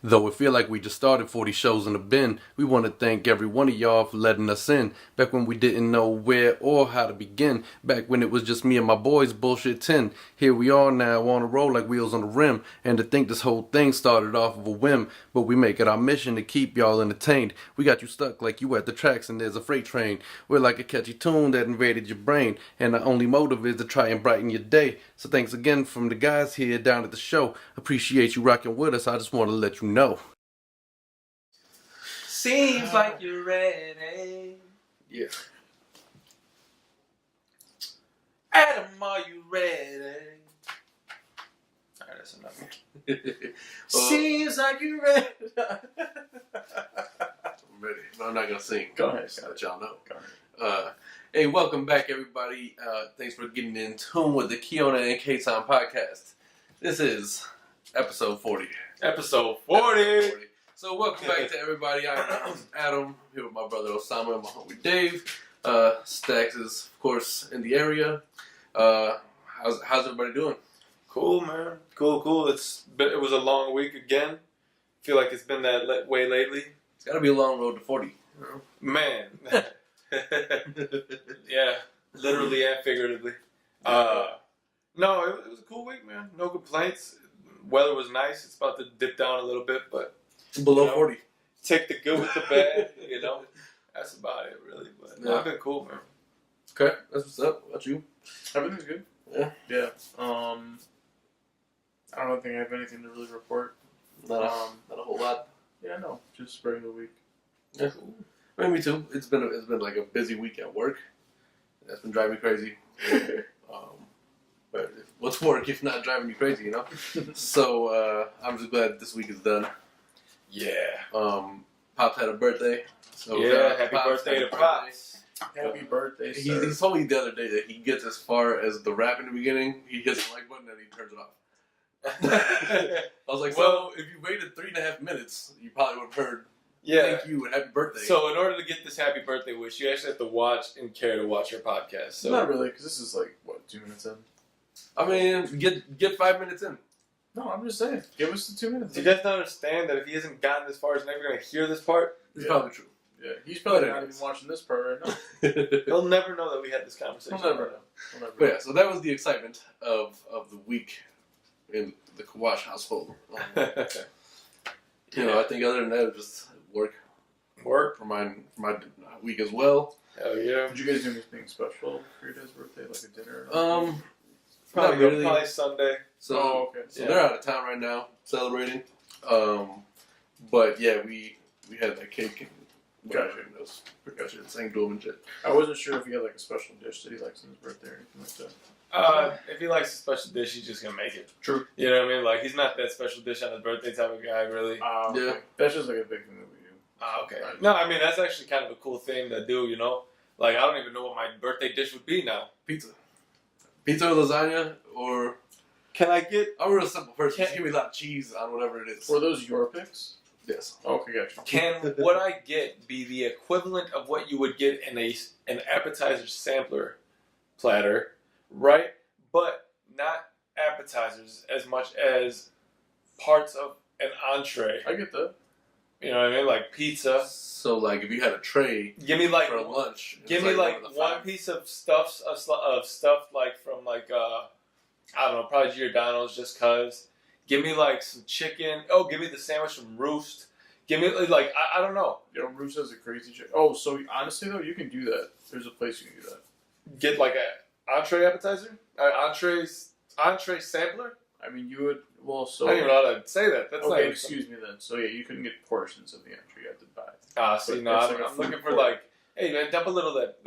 Though it feel like we just started 40 shows in the bin, we want to thank every one of y'all for letting us in. Back when we didn't know where or how to begin. Back when it was just me and my boys bullshit 10. Here we are now on a roll like wheels on the rim. And to think this whole thing started off of a whim. But we make it our mission to keep y'all entertained. We got you stuck like you at the tracks and there's a freight train. We're like a catchy tune that invaded your brain. And the only motive is to try and brighten your day. So thanks again from the guys here down at the show. Appreciate you rocking with us. I just want to let you know. Seems like you're ready. Yeah. Adam, are you ready? Alright, that's enough. Seems like you're ready. I'm ready. But I'm not going to sing. Go ahead. Just to let y'all know. Go ahead. Hey, welcome back, everybody. Thanks for getting in tune with the Kiona and Kasson podcast. This is episode 40. Episode 40. So welcome back to everybody. I'm Adam. I'm here with my brother Osama and my homie Dave. Stacks is, of course, in the area. How's everybody doing? Cool, man. Cool. It was a long week again. Feel like it's been that way lately. It's got to be a long road to 40. You know? Man. Yeah, literally and figuratively. No, it was a cool week, man. No complaints. Weather was nice. It's about to dip down a little bit, but below 40. Take the good with the bad, That's about it, really. But yeah. I've been cool, man. Okay, that's what's up. What about you? Everything's good. Yeah. I don't think I have anything to really report. Not a whole lot. Yeah, no, just regular week. Yeah. I mean, me too. It's been like a busy week at work. That's been driving me crazy. But what's work if not driving you crazy, So I'm just glad this week is done. Yeah. Pops had a birthday. So yeah, happy birthday to Pops. Happy birthday, He sir. told me the other day that he gets as far as the rap in the beginning. He hits the like button and he turns it off. I was like, well, if you waited 3.5 minutes, you probably would have heard thank you and happy birthday. So in order to get this happy birthday wish, you actually have to watch and care to watch your podcast. So Not really, because this is like, 2 minutes in? I mean, get 5 minutes in. No, I'm just saying. Give us the 2 minutes. Do you guys not understand that if he hasn't gotten this far, he's never going to hear this part? It's probably true. Yeah, he's probably not even watching this part right now. He'll never know that we had this conversation. He'll never know. But yeah, so that was the excitement of the week in the Kawash household. I think other than that, it was just work for my week as well. Hell yeah. Did you guys do anything special for your dad's birthday, like a dinner? Not really. Probably Sunday. So, okay. So they're out of town right now celebrating. But yeah, we had that cake and whatever. It was pretty much it. Sang to him and shit. I wasn't sure if he had like a special dish that he likes on his birthday or anything like that. If he likes a special dish, he's just gonna make it. True. You know what I mean? Like he's not that special dish on his birthday type of guy, really. Okay. Yeah. That's just like a big thing that we do. Okay. No, I mean that's actually kind of a cool thing to do. Like I don't even know what my birthday dish would be now. Pizza or lasagna or. Can I get? I'm a real simple person. Just give me a lot of cheese on whatever it is. Were those your picks? Yes. Okay, gotcha. Can what I get be the equivalent of what you would get in an appetizer sampler platter, right? But not appetizers as much as parts of an entree. I get that. You know what I mean? Like pizza. So like if you had a tray Give me like for lunch. Give me like one piece of stuff like from like I don't know, probably Giordano's just cause. Give me like some chicken. Oh, give me the sandwich from Roost. Give me like I don't know. Roost has a crazy chicken. Oh, so honestly though, you can do that. There's a place you can do that. Get like a entree appetizer, entree sampler. I mean, you would. Well, so I don't even know how to say that. That's okay. not Excuse me then. So yeah, you couldn't get portions of the entry. You have to buy. See, But no, it's I'm, like a I'm looking food for court. like, hey man, dump a little that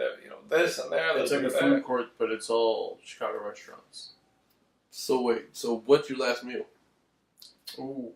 this and there. It's like a food court, but it's all Chicago restaurants. So wait. So what's your last meal? Ooh.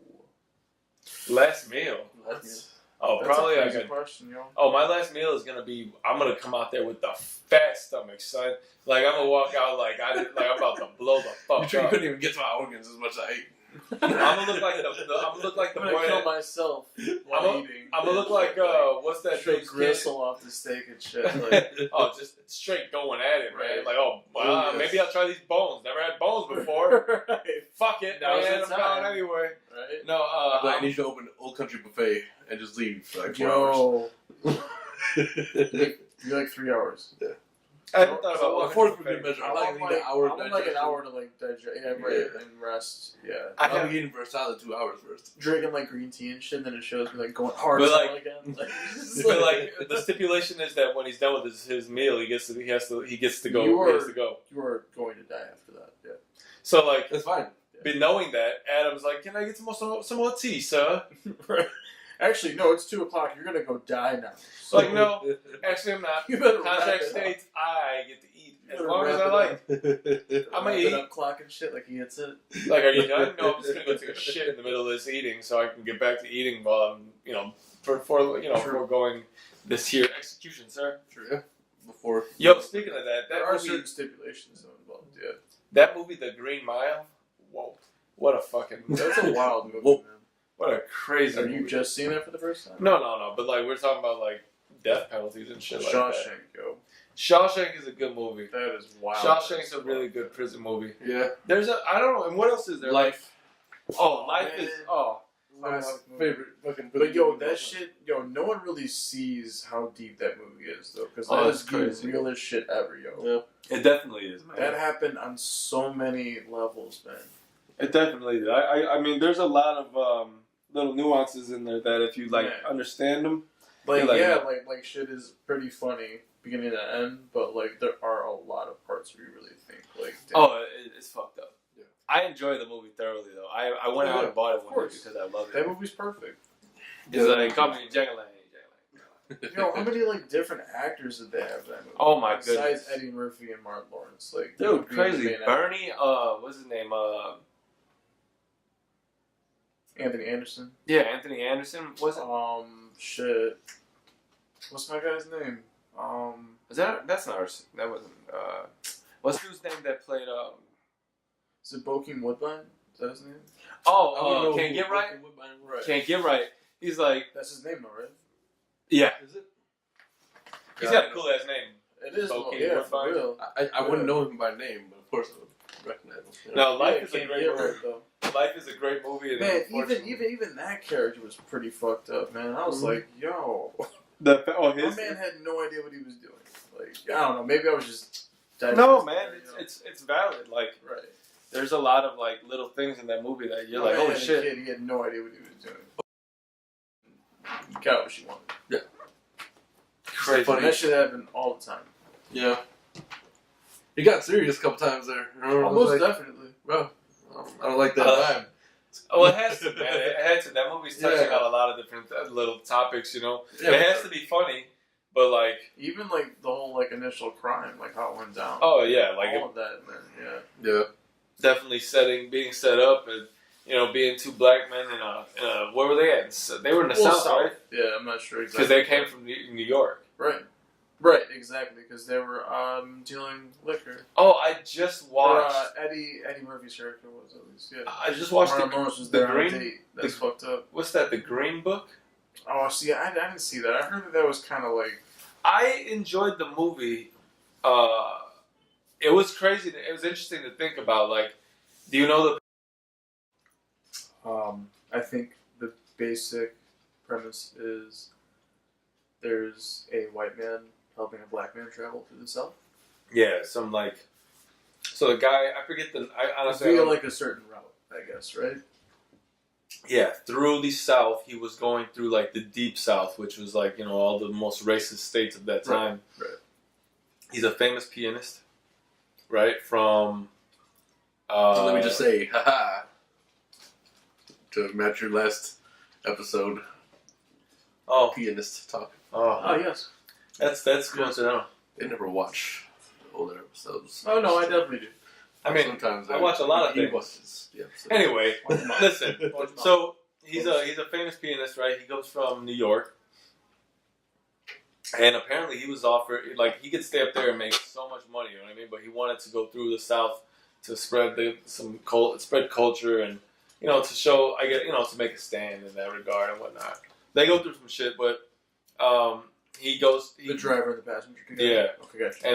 Last meal. That's Probably a like crazy question, yo. Oh, my last meal is gonna be. I'm gonna come out there with the fat stomach, son. Like I'm gonna walk out like I'm about to blow the fuck You up. couldn't even get to my organs as much as I ate. I'm gonna look like the I'm gonna look like the I'm gonna boy. kill myself while eating. I'm gonna look like what's that straight dude's kid? gristle off the steak and shit. Like, Oh, just straight going at it, man. Right. Like, oh, well, Oh, yes. maybe I'll try these bones. Never had bones before. right. Fuck it, Now's man. the I'm going time. anyway. Right? No, I need you to open the Old Country Buffet and just leave for like 4 hours. You're like 3 hours. Yeah. I haven't thought So, about a fourth for good measure. I like an hour. I want like an hour to like digest. Yeah, right, and rest. Yeah. I'll be eating for a solid 2 hours first. Drinking like green tea and shit, and then it shows me like going hard But, like- again. Like, But like the stipulation is that when he's done with his meal, he gets to go. You He has to go. You are going to die after that. Yeah. So like, That's fine. but knowing that, Adam's like, "Can I get some more tea, sir?" Right. Actually, no. It's 2:00. You're gonna go die now. So like, no, actually, I'm not. You better Contract wrap it up. states I get to eat as better long as wrap I it like. I'm gonna Wrap it eat. up, clock and shit like he hits it. Like, are you done? No, I'm just gonna go take a shit in the middle of this eating, so I can get back to eating while I'm, foregoing this here execution, sir. Sure, yeah. Before. Yo, speaking of that, There are movie, certain stipulations though involved. Yeah. that movie, The Green Mile. Whoa, what a fucking That's a wild movie, Whoa. man. what a crazy. Have you movie. just seen that for the first time? No. But like, we're talking about like death penalties and shit like that. Shawshank, yo. Shawshank is a good movie. That is wild. Shawshank's a really good prison movie. Yeah. There's I don't know, and what else is there? Life. Oh, Life Man. is My Classic movie. favorite fucking. But yo, that shit, no one really sees how deep that movie is though, because Oh, that it's is crazy. the realest shit ever, yo. Yeah. It definitely is, man. That happened on so many levels, man. It definitely is. I mean, there's a lot of little nuances in there that if you Yeah. understand them. Like Like, yeah, like shit is pretty funny beginning to end, but like there are a lot of parts where you really think like, damn. Oh, it's fucked up. Yeah. I enjoy the movie thoroughly though. I went out and bought it one day course. because I love it. That movie's perfect. It's like call me Jangalang. Yo, how many like different actors did they have in that movie? Oh my Besides goodness. Eddie Murphy and Martin Lawrence, like Dude, being the crazy. main actor. Bernie, what's his name? Anthony Anderson. Yeah, Anthony Anderson. Was it? Shit. What's my guy's name? Is that? That's not. That wasn't. What's whose name that played? Is it Bokeem Woodbine? Is that his name? Can't get right. Right. Can't get right. He's like, That's his name, though, right? yeah. Is it? He's got a cool ass name. It is. Bokeem Yeah, for Woodbine. real. I wouldn't know him by name, but of course I would recognize him. No, Life Yeah, is a can't great get movie. right, though. Life is a great movie. And Man, unfortunately- even that character was pretty fucked up, man. I was like, yo, my my man had no idea what he was doing. Like, I don't know. Maybe I was just. No, man, you know? it's valid. Like, right. there's a lot of like little things in that movie that you're My like, man oh had a shit. kid, he had no idea what he was doing. Got what she wanted. Crazy. Funny. That shit happened all the time. Yeah. He got serious a couple times there. I was Almost like, definitely. bro, I don't like that vibe. Oh, it has to, man. It had to. That movie's touching Yeah. on a lot of different little topics, you know. Yeah, It has to be funny, but like, Even like the whole like initial crime, like how it went down. oh yeah, like all of that, man. Yeah. Yeah. definitely being set up, and being two black men in a where were they at? They were in the South, right? Yeah, I'm not sure Because exactly. they came from New York. Right. Right, exactly, because they were dealing liquor. Oh, I just Or, watched. Eddie Murphy's character was at least, yeah. I just watched Martin Lawrence was the there on a Green. date. That's fucked up. What's that? The Green Book. Oh, see, I didn't see that. I heard that was kind of like. I enjoyed the movie. It was crazy. It was interesting to think about. Like, do you know the? I think the basic premise is there's a white man helping a black man travel through the South. Yeah, some like. So the guy, I forget the. I honestly. Via like a certain route, I guess, right? Yeah, through the South, he was going through like the deep South, which was like all the most racist states of that time. Right. He's a famous pianist, right? From. Let me just say, haha. To match your last episode, Oh, Oh, pianist talk. yes. that's coincidental. They never watch the older episodes. Oh, no, I definitely do. I mean, sometimes I watch a lot of he things. watches the episodes. Anyway, listen. Watch 'em out. So he's a famous pianist, right? He comes from New York, and apparently he was offered he could stay up there and make so much money. You know what I mean? But he wanted to go through the South to spread spread culture and to show, I guess, to make a stand in that regard and whatnot. They go through some shit, but he goes. The driver and the passenger together. Yeah. Okay, gotcha.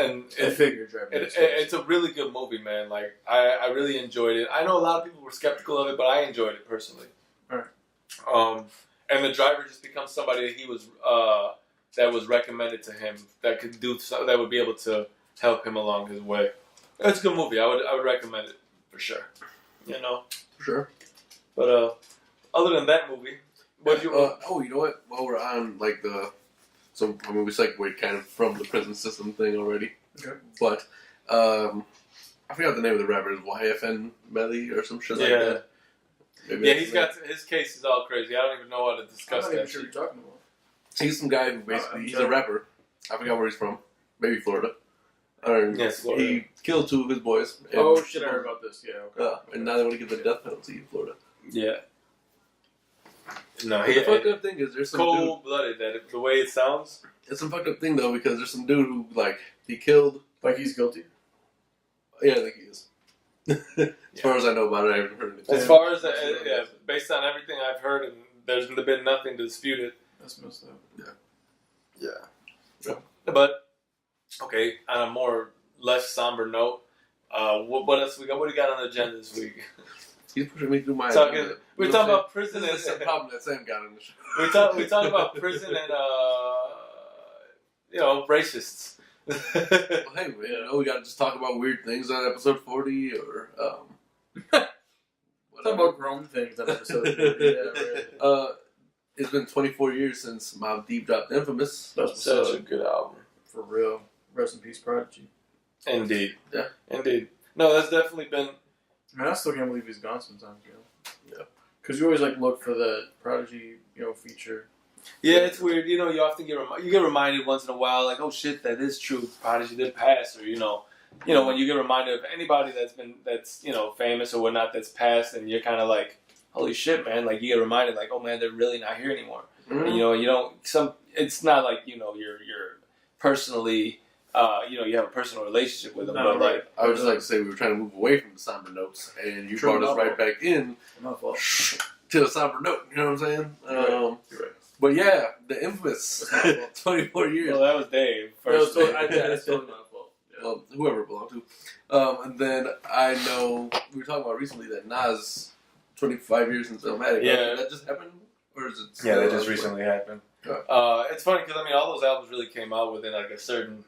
And I figured driver. it's a really good movie, man. Like I really enjoyed it. I know a lot of people were skeptical of it, but I enjoyed it personally. Alright. And the driver just becomes somebody that he was that was recommended to him that could do that would be able to help him along his way. It's a good movie. I would recommend it for sure. For sure. But other than that movie, what you? You know what? While we're on like we segued kind of from the prison system thing already. Okay. But I forgot the name of the rapper. Is YFN Melly or some shit like that. Maybe He's got his case is all crazy. I don't even know how to discuss I'm not that. even sure what you're talking about. He's some guy who basically he's a rapper. I forgot where he's from. Maybe Florida. Yes, Florida. He killed 2 of his boys. Oh shit! I heard about this. Yeah. Okay. And now they want to give the death penalty in Florida. Yeah. No, The fucked up thing is there's some cold-blooded. That the way it sounds. It's some fucked up thing though because there's some dude who he killed. Like he's guilty. Yeah, I think he is. As far as I know about it, I haven't heard anything. As far as based on everything I've heard, and there's been nothing to dispute it. That's messed up. Yeah. But okay, on a more less somber note, what else we got? What do we got on the agenda this week? He's pushing me through my. We're talking about prison. This is the problem that Sam got in the show. We talk about prison and racists. Well, hey man, we gotta just talk about weird things on episode 40 or Talk about grown things on episode 40. Yeah, right. It's been 24 years since Mobb Deep dropped Infamous. That's Such a good album. For real. Rest in peace, Prodigy. Indeed. Yeah. Indeed. No, that's definitely been. Man, I still can't believe he's gone sometimes, Yeah. Because you always look for the Prodigy, feature. Yeah, it's weird. You often get reminded once in a while, like, oh shit, that is true. Prodigy did pass, or when you get reminded of anybody that's famous or whatnot that's passed, and you're kind of like, holy shit, man. Like you get reminded, like, oh man, they're really not here anymore. Mm-hmm. And, you don't. It's not like you're personally. You have a personal relationship with them, No, but right. like I would just like to say we were trying to move away from the somber notes, and you brought us right back in My fault. to the somber note. You know what I'm saying? You're right. But yeah, the Infamous 24 years. well, that was Dave That's first. totally my fault. Yeah. Well, whoever it belonged to. And then I know we were talking about recently that Nas 25 years since Illmatic. Yeah. Did that just happened, or is it? Yeah, that just recently happened. Yeah. It's funny because all those albums really came out within like a certain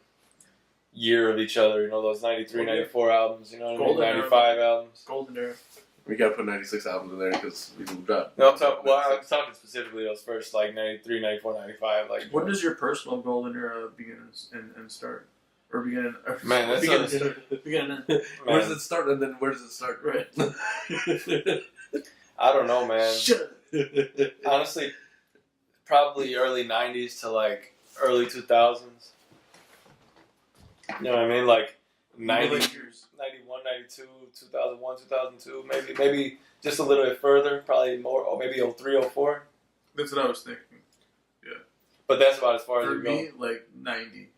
year of each other. Those 93, 94 albums. You know what I mean? Golden era. 95 albums. Golden era. We gotta put 96 albums in there because we moved up. No, I'm talking specifically those first like 93, 94, 95. Like, When does your personal golden era begin and start? Or begin? Man, that's begin and Where does it start and then where does it start? Right. I don't know, man. Shut up. Honestly, probably early 90s to like early 2000s. You know what I mean? Like 90, 91, 92, 2001, 2002, maybe just a little bit further, probably more, or maybe 03, 04. That's what I was thinking. But that's about as far as For you me, go. like 90.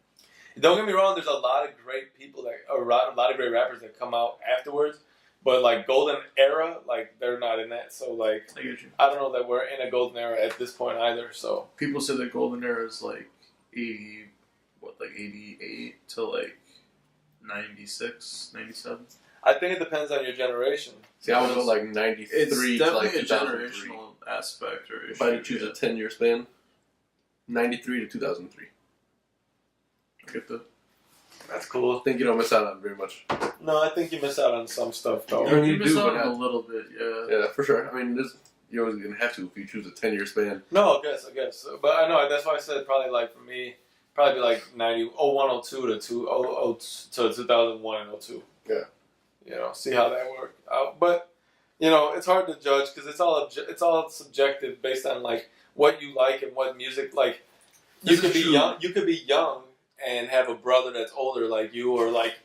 Don't get me wrong, there's a lot of great people, a lot of great rappers that come out afterwards, but like golden era, like they're not in that. So like, I get you. I don't know that we're in a golden era at this point either, so. People say that golden era is like 88 to like 96, 97? I think it depends on your generation. See, I would go like 93 It's to definitely like a 2003. generational aspect or issue. If I had to choose a 10-year span, 93 to 2003. I get that. That's cool. I think you don't miss out on very much. No, I think you miss out on some stuff though. I mean, you miss do, out but on not- a little bit, yeah. Yeah, for sure. I mean, you're always going to have to if you choose a 10-year span. No, I guess. But I know, that's why I said probably like for me, probably be like 01, 02 to 2001 and 02. Yeah. See how that worked out. But, it's hard to judge because it's all subjective based on like what you like and what music, like you This could is be true. young, and have a brother that's older like you or like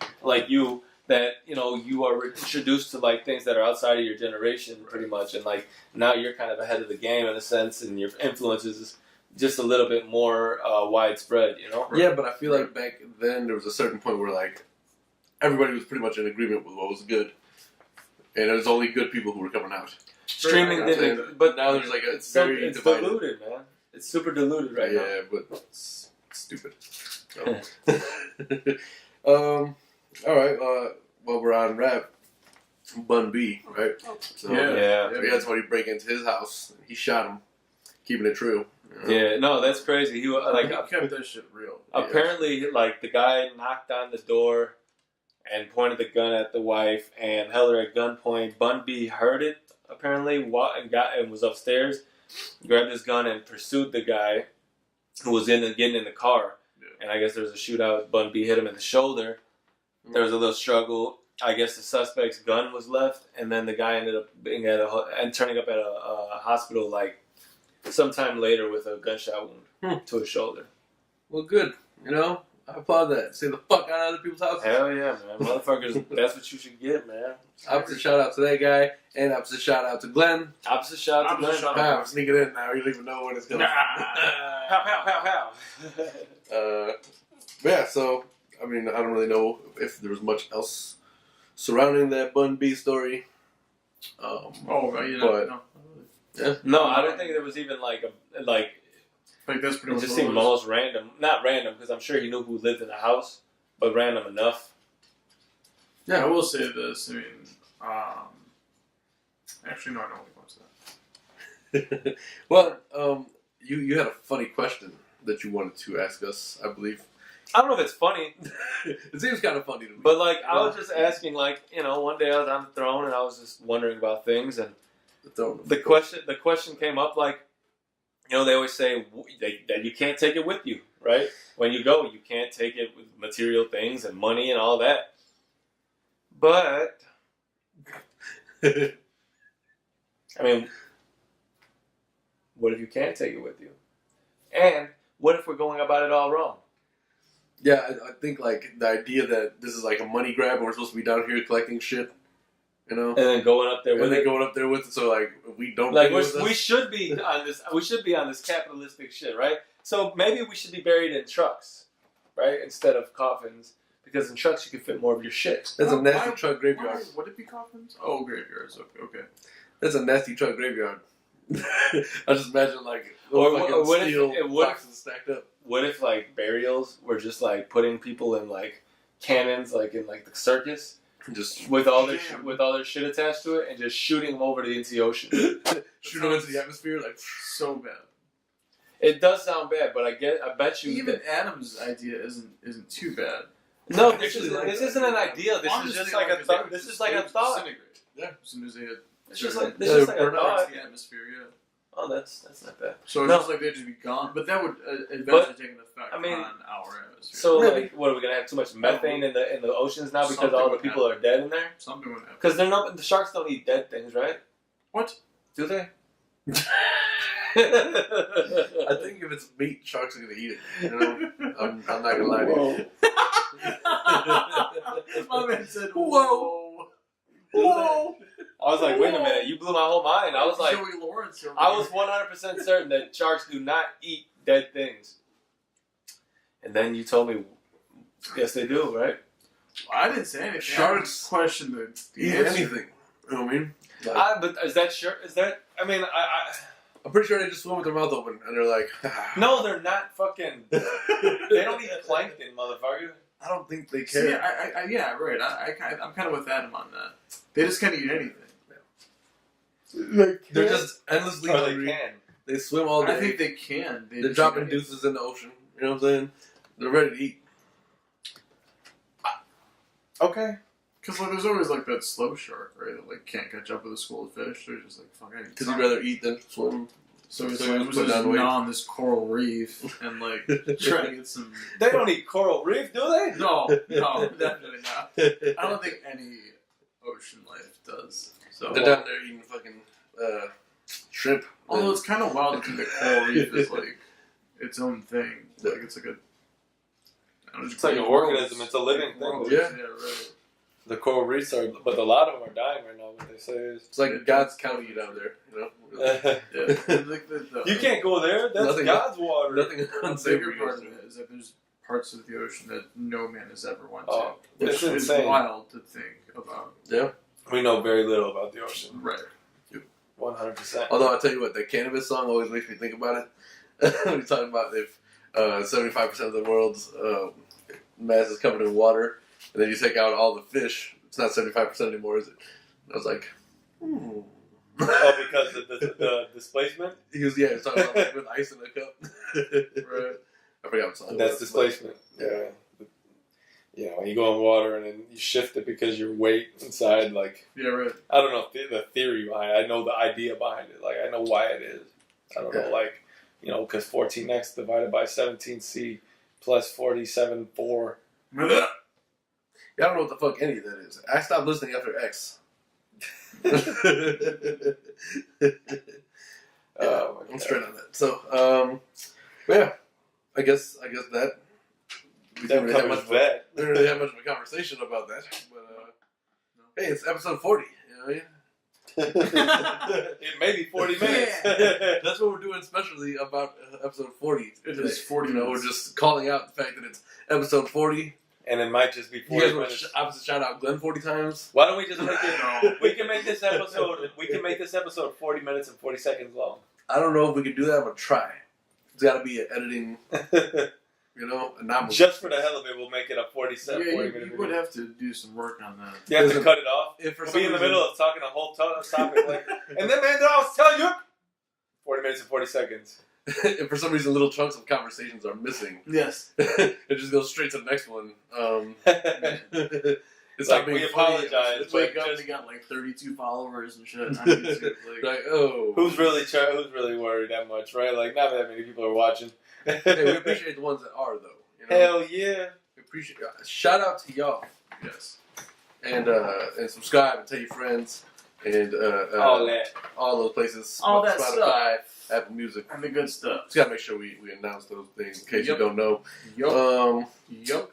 you that, you are introduced to like things that are outside of your generation pretty much. And like now you're kind of ahead of the game in a sense and your influence is just a little bit more widespread, Yeah, but I feel like back then there was a certain point where like everybody was pretty much in agreement with what was good. And it was only good people who were coming out. Streaming didn't, but now there's like it's very it's divided. diluted, man. It's super diluted right now. Yeah, but it's stupid. So. All right. Well, we're on rap. Bun B, right? So, Yeah. We had somebody break into his house. He shot him, keeping it true. Yeah, no, that's crazy. He like He kept that shit real. apparently like the guy knocked on the door and pointed the gun at the wife and held her at gunpoint. Bun B heard it apparently, and was upstairs, grabbed his gun and pursued the guy who was getting in the car. Yeah. And I guess there was a shootout. Bun B hit him in the shoulder. There was a little struggle. I guess the suspect's gun was left, and then the guy ended up being turning up at a hospital like sometime later with a gunshot wound to his shoulder. Well, good. You know, I applaud that. Stay the fuck out of other people's houses. Hell yeah, man. Motherfuckers, that's what you should get, man. Opposite shout out to that guy, and opposite shout out to Glenn. Opposite shout out to Glenn. I'm sneaking in now. You don't even know when it's going. Pow, pow, pow, pow. Yeah, so, I mean, I don't really know if there was much else surrounding that Bun B story. No. Yeah. No, I don't think there was even like That's pretty it much just what seemed it was. almost random. Not random, because I'm sure he knew who lived in the house, but random enough. Yeah, I will say this. I mean, actually, no, I don't want to go into that. Well, you had a funny question that you wanted to ask us, I believe. I don't know if it's funny, It seems kind of funny to me. but like I was just asking, like, you know, one day I was on the throne and I was just wondering about things, and the question came up, like, you know, they always say that you can't take it with you, right? When you go, you can't take it with material things and money and all that. But I mean, what if you can't take it with you? And what if we're going about it all wrong? Yeah, I think like the idea that this is like a money grab and we're supposed to be down here collecting shit, you know, And then going up there with and then it. going up there with it. So like if we don't Like deal with we us, should be on this. We should be on this capitalistic shit, right? So maybe we should be buried in trucks, right, instead of coffins, because in trucks you can fit more of your shit. that's a nasty truck graveyard. Would it be coffins? Oh, graveyards. Okay. That's a nasty truck graveyard. I just imagine like Or fucking what if- steel what if- boxes stacked up. What if like burials were just like putting people in like cannons, like in like the circus, Just with all their Damn. with all their shit attached to it, and just shooting them over into the ocean? shoot them into the atmosphere like. So bad. It does sound bad, but I bet you Even Adam's idea isn't too bad. no. I This actually like isn't that an idea. idea. This is just Honestly, like a they thought. would This just- is like they a would thought. disintegrate. Yeah. As soon as they hit. It's just like Yeah, this is like a burn out. thought. the atmosphere, yeah. Oh, that's not bad. So it's No. just like they'd just be gone. But that would eventually But, take an effect I mean, on our atmosphere. So Maybe. like, what are we gonna have too much methane in the oceans now because Something all the would people are dead in there? Something would happen. Because the sharks don't eat dead things, right? What? Do they? I think if it's meat, sharks are gonna eat it. You know, I'm not gonna lie to you. My man said, Whoa. Whoa! I was like, wait a minute, you blew my whole mind. I was like, Joey Lawrence over I was here. 100% certain that sharks do not eat dead things. And then you told me, yes, they do, right? I didn't say anything. Sharks I question the Eat answer. anything. You know what I mean? Like, But is that sure? Is that? I mean, I'm pretty sure they just swim with their mouth open and they're like, no, they're not fucking. They don't eat plankton, motherfucker. I don't think they See, care. yeah, right. I'm kind of with Adam on that. They just can't eat anything. They're just endlessly Or they hungry. can. They swim all day. I think they can. They're dropping deuces in the ocean. You know what I'm saying? They're ready to eat. Okay. Because like, there's always like that slow shark, right? That like can't catch up with a school of fish. They're just like, fuck, I need Because some. you'd rather eat than swim. So it's So like, you I'm put just down weight. on this coral reef and like trying to get some. They don't eat coral reef, do they? No, definitely not. I don't think any ocean life does. So, They're down there eating fucking shrimp. although it's kind of wild to think that coral reef is like its own thing. Like it's like a. I don't know, It's like an organism. It's a living thing. World. Yeah. Right. The coral reefs are, but a lot of them are dying right now. What they say is, It's like God's County down there. You know? Yeah. Like you can't go there. That's Nothing- God's water. Nothing The bigger unsavory. part of it is that there's parts of the ocean that no man has ever went Oh, to. Which it's is insane. wild to think about. Yeah. We know very little about the ocean. Right. 100%. Although I tell you what, the cannabis song always makes me think about it. We're talking about if 75% of the world's mass is covered in water, and then you take out all the fish. It's not 75% anymore, is it? I was like, Oh, because of the displacement? He was talking about like, with ice in a cup. Right. I forgot what song it That's was, displacement. but, yeah. You know, when you go in water and then you shift it because your weight inside, like, Yeah, right. I don't know the theory behind it. I know the idea behind it. Like, I know why it is. I don't know, like, you know, because 14x divided by 17c plus 47.4. Yeah, I don't know what the fuck any of that is. I stopped listening after X. I'm straight on that. So, but yeah, I guess that we didn't really have much of a conversation about that. But hey, it's episode 40. You know what I mean? It may be 40 minutes. That's what we're doing specially about episode 40. It is 40 You know, we're just calling out the fact that it's episode 40. And it might just be 40 You guys minutes. want to obviously shout out Glenn 40 times? Why don't we just make it? We can make this episode 40 minutes and 40 seconds long. I don't know if we can do that. I'm gonna try. It's got to be an editing, you know, anomaly. Just for the hell of it, we'll make it a 40 Yeah, 40 you minute would video. have to do some work on that. You have to Listen, cut it off. If for We'll some be in the reason- middle of talking a whole topic, like, and then man, I was telling you, 40 minutes and 40 seconds. if for some reason little chunks of conversations are missing, Yes. it just goes straight to the next one. It's Like, not being we funny. apologize. It's Wake like, up, just- they got like 32 followers and shit on YouTube. like, oh. Who's really worried that much, right? Like, not that many people are watching. Hey, we appreciate the ones that are, though. You know? Hell yeah. We appreciate. Shout out to y'all. Yes. And subscribe and tell your friends. And All that. all those places. All that Spotify, Apple Music. And the good stuff. Just gotta make sure we announce those things in case Yep. you don't know. Yup.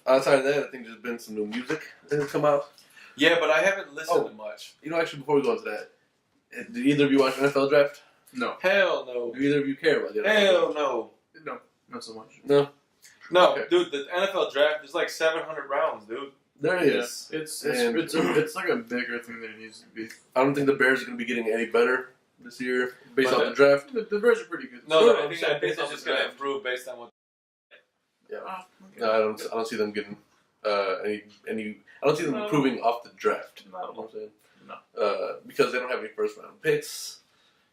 Outside of that, I think there's been some new music that has come out. Yeah, but I haven't listened Oh. to much. You know, actually, before we go into that, did either of you watch NFL Draft? No. Hell no. Do either of you care about the NFL Hell Draft? no. No. Not so much. No, No, Okay. dude, the NFL draft, there's like 700 rounds, dude. there it is. It's And- it's like a bigger thing than it needs to be. I don't think the Bears are going to be getting any better this year based But on the draft. The Bears are pretty good. No, Sure, I I'm think saying it's based on just the going to draft. improve based on what. Yeah. Ah, okay. No, I don't see them getting any. I don't see them No. improving off the draft. No. You know what I'm saying? No. Because they don't have any first round picks.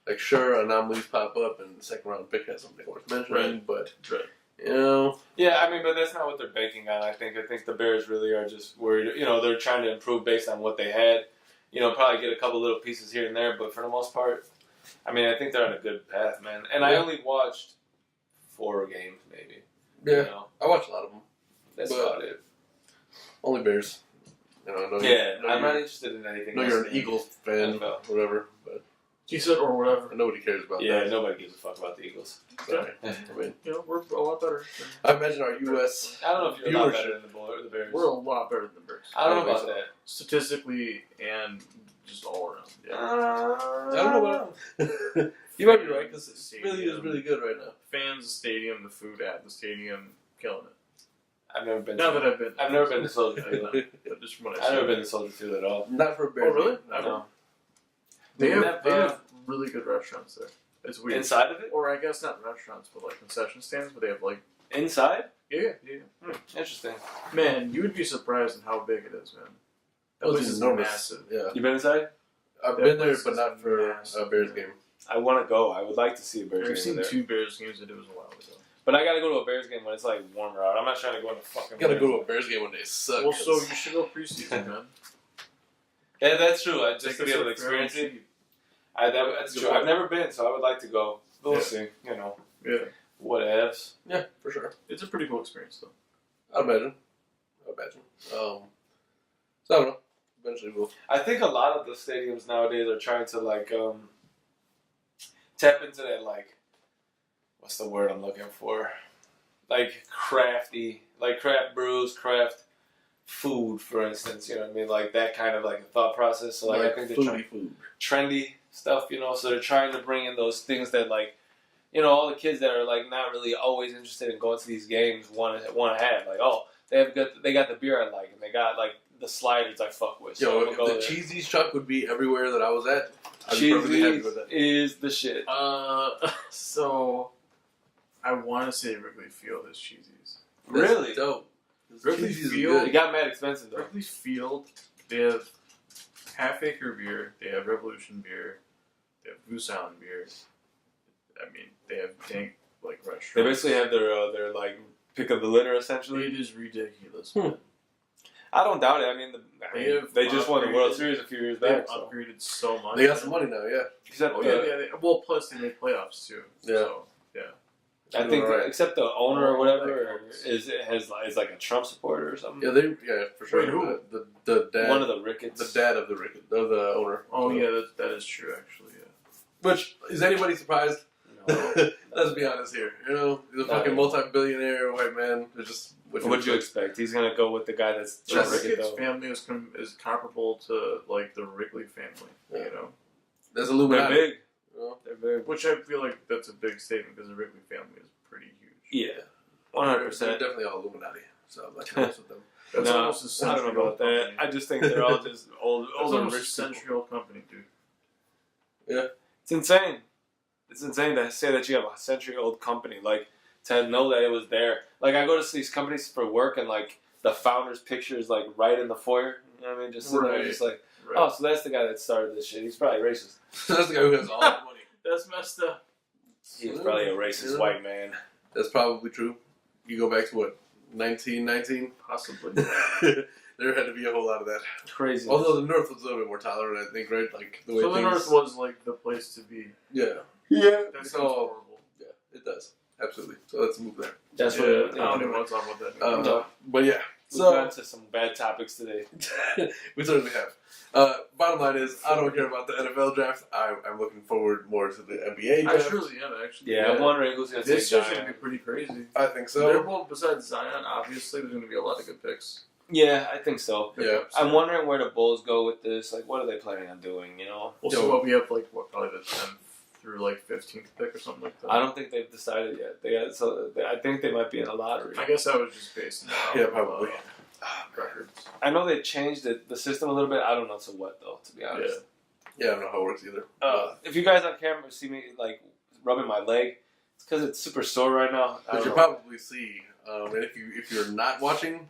Like, sure, anomalies pop up, and the second round pick has something worth mentioning, Right. but Right. you know, Yeah, I mean, but that's not what they're banking on. I think the Bears really are just worried. You know, they're trying to improve based on what they had. You know, probably get a couple little pieces here and there, but for the most part, I mean, I think they're on a good path, man. And I Yeah. only watched 4 games, maybe. yeah, You know, I watch a lot of them. that's But- about it. Only Bears. You know, I know Yeah, you, I'm not interested in anything. I know else you're an than Eagles fan, NFL. whatever, but He said or whatever. nobody cares about Yeah, that. nobody gives a fuck about the Eagles. Sorry. Yeah. I mean, You know, we're a lot better. I imagine our U.S. I don't know if you're a lot viewership. better than the Bears. We're a lot better than the Bears. I don't know I don't about think that. Statistically and just all around. Yeah. I don't know about You might be right because it really is really good right now. Fans, the stadium, the food at the stadium, killing it. I've never been. Now to, that I've been, I've never been to Soldier Field. But just from what I've never been to Soldier Field at all. Not for a Bears. Oh really? game. Never. No. They Never. have really good restaurants there. It's weird. Inside of it? Or I guess not restaurants, but like concession stands. But they have like Inside? yeah. Interesting. Man, you would be surprised at how big it is, man. That Oh, place this is is enormous. massive. Yeah, You been inside? I've That been there, place but is not for massive. a Bears game. I want to go. I would like to see a Bears I've game seen there. 2 Bears games and it was a while ago. But I gotta go to a Bears game when it's like warmer out. I'm not trying to go in the fucking. You gotta winter. go to a Bears game when they suck. Well, so 'cause- you should go preseason, man. Yeah, that's true. Just Take to be us able to up fairly experience it. cheap. That's Good true. point. I've never been, so I would like to go. We'll Yeah. see. You know, Yeah, whatevs. yeah, for sure. it's a pretty cool experience though. I'd imagine. So I don't know. Eventually we'll. I think a lot of the stadiums nowadays are trying to like tap into that like what's the word I'm looking for? Like crafty, like craft brews, craft food, for instance. You know what I mean? Like that kind of like thought process. So like I think they're trying food. trendy stuff, you know. So they're trying to bring in those things that like, you know, all the kids that are like not really always interested in going to these games want to have. Like, oh, they got the beer I like, and they got like the sliders I fuck with. So Yo, I'm if gonna go the there. Cheesy's truck would be everywhere that I was at, I'd be perfectly happy Cheesy with that. is the shit. So I want to say Wrigley Field is Cheesy's. Really? That's dope. Wrigley Cheesy's is Field- It good. got mad expensive though. Wrigley Field, they have Half Acre beer, they have Revolution beer, they have Goose Island beer. I mean, they have dank like restaurants. They basically have their like pick of the litter essentially. It is ridiculous. Hmm. Man. I don't doubt it. I mean, they just won the World upgraded- Series a few years They've back. So. upgraded so much. They got some money now, yeah. Except Oh the, yeah. Well, plus they make playoffs too. Yeah. So, yeah. I think Alright. except the owner or Oh, whatever that counts. is like a Trump supporter or something. Yeah, for sure. Wait, who? The dad, One of the Ricketts. the dad of the owner. Oh yeah, that is true actually. Yeah. Which is anybody surprised? No. Let's be honest here. You know, he's a No. fucking multi-billionaire white man. They're just What'd you expect? He's gonna go with the guy that's The John Rickett Ricketts though. family is comparable to like the Wrigley family. Yeah. You know, There's They're Illuminati. big. You know? They're big. which I feel like that's a big statement because the Wrigley family is pretty huge. Yeah. They're 100%. definitely all Illuminati. So I'm not close with them. That's No, almost a I don't know century-old about that. company. I just think they're all just old, That's older almost a rich people. century-old company, dude. It's insane. It's insane to say that you have a century-old company. Like, to know that it was there. Like, I go to these companies for work, and, like, the founder's picture is, like, right in the foyer. You know what I mean? Just sitting there, Right. just like, Right. oh, so that's the guy that started this shit. He's probably racist. That's the guy who has all the money. That's messed up. He was probably a racist Yeah. white man. That's probably true. You go back to what, 1919? Possibly. There had to be a whole lot of that. Crazy. Although the North was a little bit more tolerant, I think, right? Like the way So the things. North was like the place to be. Yeah, yeah. That sounds Oh. horrible. yeah, it does. Absolutely. So let's move there. That's Yeah, what I don't even want to talk about that. No. But yeah, We've gone so into some bad topics today. we certainly have. Bottom line is, I don't care about the NFL draft. I'm looking forward more to the NBA I draft. truly am actually. Yeah, I'm wondering who's going to take This year's gonna Zion. be pretty crazy. I think They're so. both besides Zion. Obviously, there's gonna be a lot of good picks. Yeah, I think so. Yeah. I'm wondering where the Bulls go with this. Like, what are they planning on doing, you know? We'll Yo. see what we have. Like what, probably the 10th through like 15th pick or something like that. I don't think they've decided yet. I think they might be in a lottery. I guess I was just basing it off Yeah, of, probably. records. I know they changed the system a little bit. I don't know to what, though, to be honest. Yeah, I don't know how it works either. If you guys on camera see me, like, rubbing my leg, it's because it's super sore right now. I But don't you know. probably see, and if you're not watching,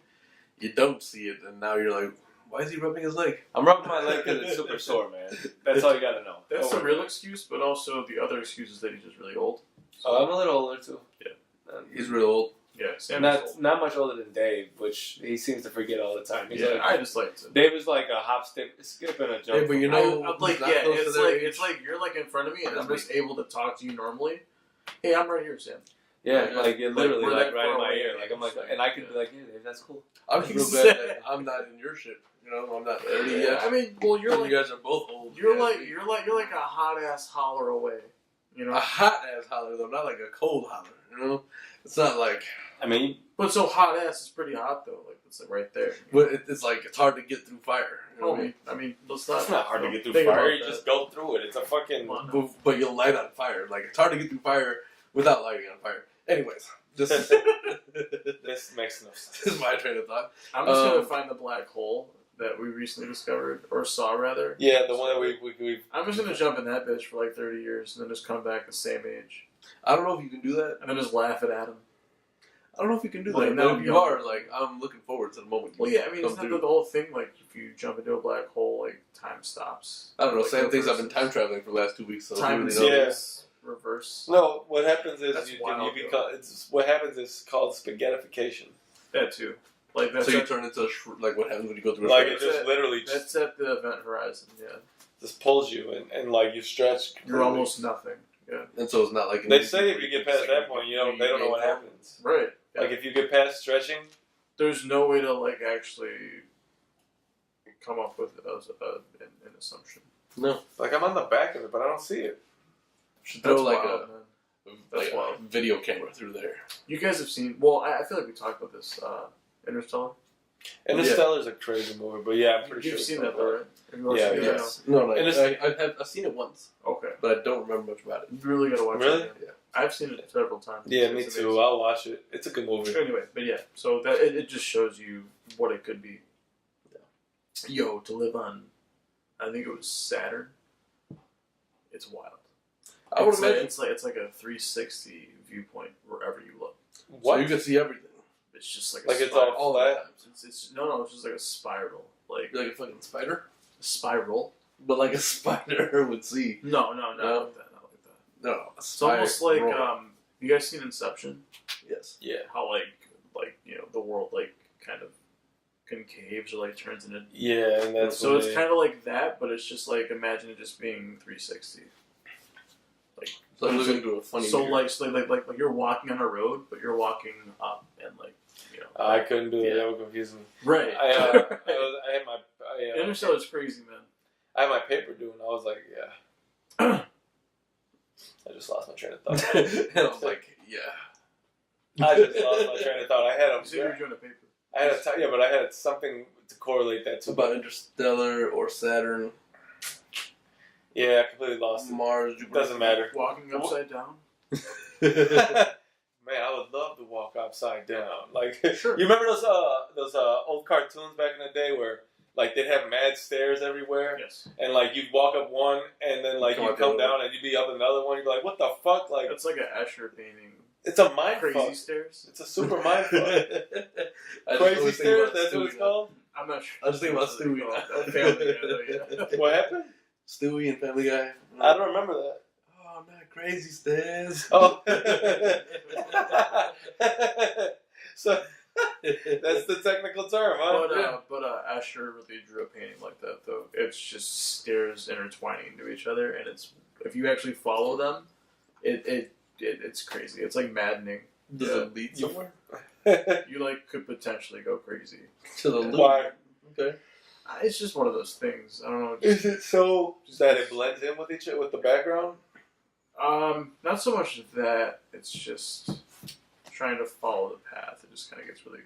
you don't see it, and now you're like, why is he rubbing his leg? I'm rubbing my leg because it's super sore, man. That's all you gotta know. That's Don't the worry. real excuse, but also the other excuse is that he's just really old. Oh, I'm a little older, too. Yeah. He's real old. Yeah, Sam is old. Not much older than Dave, which he seems to forget all the time. He's Yeah, like, I just like to. Dave is like a hop, skip, and a jump. Yeah, but you know, I'm like, who's not yeah, close to it's their like age? it's like you're like in front of me, and That's I'm just able to talk to you normally. Hey, I'm right here, Sam. Yeah, Yeah. like you're literally we're like that right far in my away. ear. Like I'm like, and I can be like, yeah, Dave, that's cool. I'm just real glad that I'm not in your shit. You know, I'm not 30 Yeah, yet. I mean, well, you're And like you guys are both old. you're Yeah. like a hot ass holler away. You know, a hot ass holler though, not like a cold holler. You know, it's not like. I mean, but so hot ass is pretty hot though. Like it's like right there. But it's like it's hard to get through fire. You know what I mean? I mean, let's not. it's not hard to get through think fire. about You that. just go through it. It's a fucking. But you'll light on fire. Like it's hard to get through fire without lighting on fire. Anyways, just This makes no sense. this is my train of thought. I'm just gonna find the black hole that we recently discovered, or saw rather. Yeah, the one that we I'm just gonna jump in that bitch for like 30 years and then just come back the same age. I don't know if you can do that. And then just laugh at Adam. I don't know if you can do Like, that. now But if you you- are, like, I'm looking forward to the moment. you Well, yeah, I mean, come isn't that through. the whole thing? Like, if you jump into a black hole, like, time stops. I don't know. Like, Sam thinks I've been reverses. time traveling for the last 2 weeks. So Time who is really knows? yes. Reverse. No, what happens is That's you wild, become. What happens is called spaghettification. That too. Like, that's So you at, turn into like what happens when you go through a Like shrink? it just literally that's at the event horizon, yeah. just pulls you and like you stretch. You're completely. almost nothing. Yeah. And so it's not like They say if you get past that point, they don't know what happens. Right. Yeah. Like if you get past stretching, There's no way to, like, actually come up with an assumption. No. like I'm on the back of it, but I don't see it. Should throw That's like wild, a man. like That's a wild. video camera through there. You guys have seen, well, I feel like we talked about this, Interstellar. Interstellar's a crazy movie, but yeah, I'm pretty You've sure. seen that, though, right? Have you watched Yeah, it? yes. No, like, And it's- I've seen it once, Okay. but I don't remember much about it. You really gotta watch Really? it. Yeah. I've seen it several times. Yeah, me It's too. amazing. I'll watch it. It's a good movie. Anyway, but yeah, so that it just shows you what it could be. to live on, I think it was Saturn. It's wild. I would imagine it's like a 360 viewpoint wherever you look. What? so you can see everything. It's just like Like a it's all spiral. flat? It's no, it's just like a spiral. Like Like a fucking spider, a spiral. but like a spider would see. No, No. not like that. Not like that. No, a It's almost like you guys seen Inception? yes. Yeah. How like the world like kind of concaves or like turns into. Yeah, and that's So it's kind of like that, but it's just like imagine it just being 360. So I'm looking into a funny. So mirror. like you're walking on a road, but you're walking up and like I couldn't do it. Yeah. That would confuse me. right. I had my Interstellar's crazy, man. I had my paper due, and I was like, yeah. I just lost my train of thought. and I was like, yeah. I just lost my train of thought. I had You said you were doing a paper. but I had something to correlate that It's to. about Interstellar or Saturn, Yeah, I completely lost it. Mars, Jupiter. Doesn't matter. Walking upside down. Man, I would love to walk upside down. Like, Sure. you remember those old cartoons back in the day where like they'd have mad stairs everywhere, Yes. and like you'd walk up one, and then like Come you'd up come the other down, and you'd be up another one. You'd be like, what the fuck? Like, That's like an Escher painting. it's a mind Crazy fuck. stairs. It's a super mind fuck. I just Crazy always think stairs. about That's what Stewie it's now. called. I'm not sure. I just think about That's what Stewie they call now. it. Family Guy, yeah. What happened? Stewie and Family Guy. I don't remember that. Oh, not crazy stairs. Oh. So that's the technical term, huh? But Escher really drew a painting like that, though. It's just stairs intertwining into each other, and it's if you actually follow them, it's crazy. It's like maddening. Does Yeah. it lead somewhere? You like could potentially go crazy. To the loop. Why? Okay. It's just one of those things. I don't know. Is it so that it blends in with the background? Not so much that. It's just trying to follow the path. It just kind of gets really.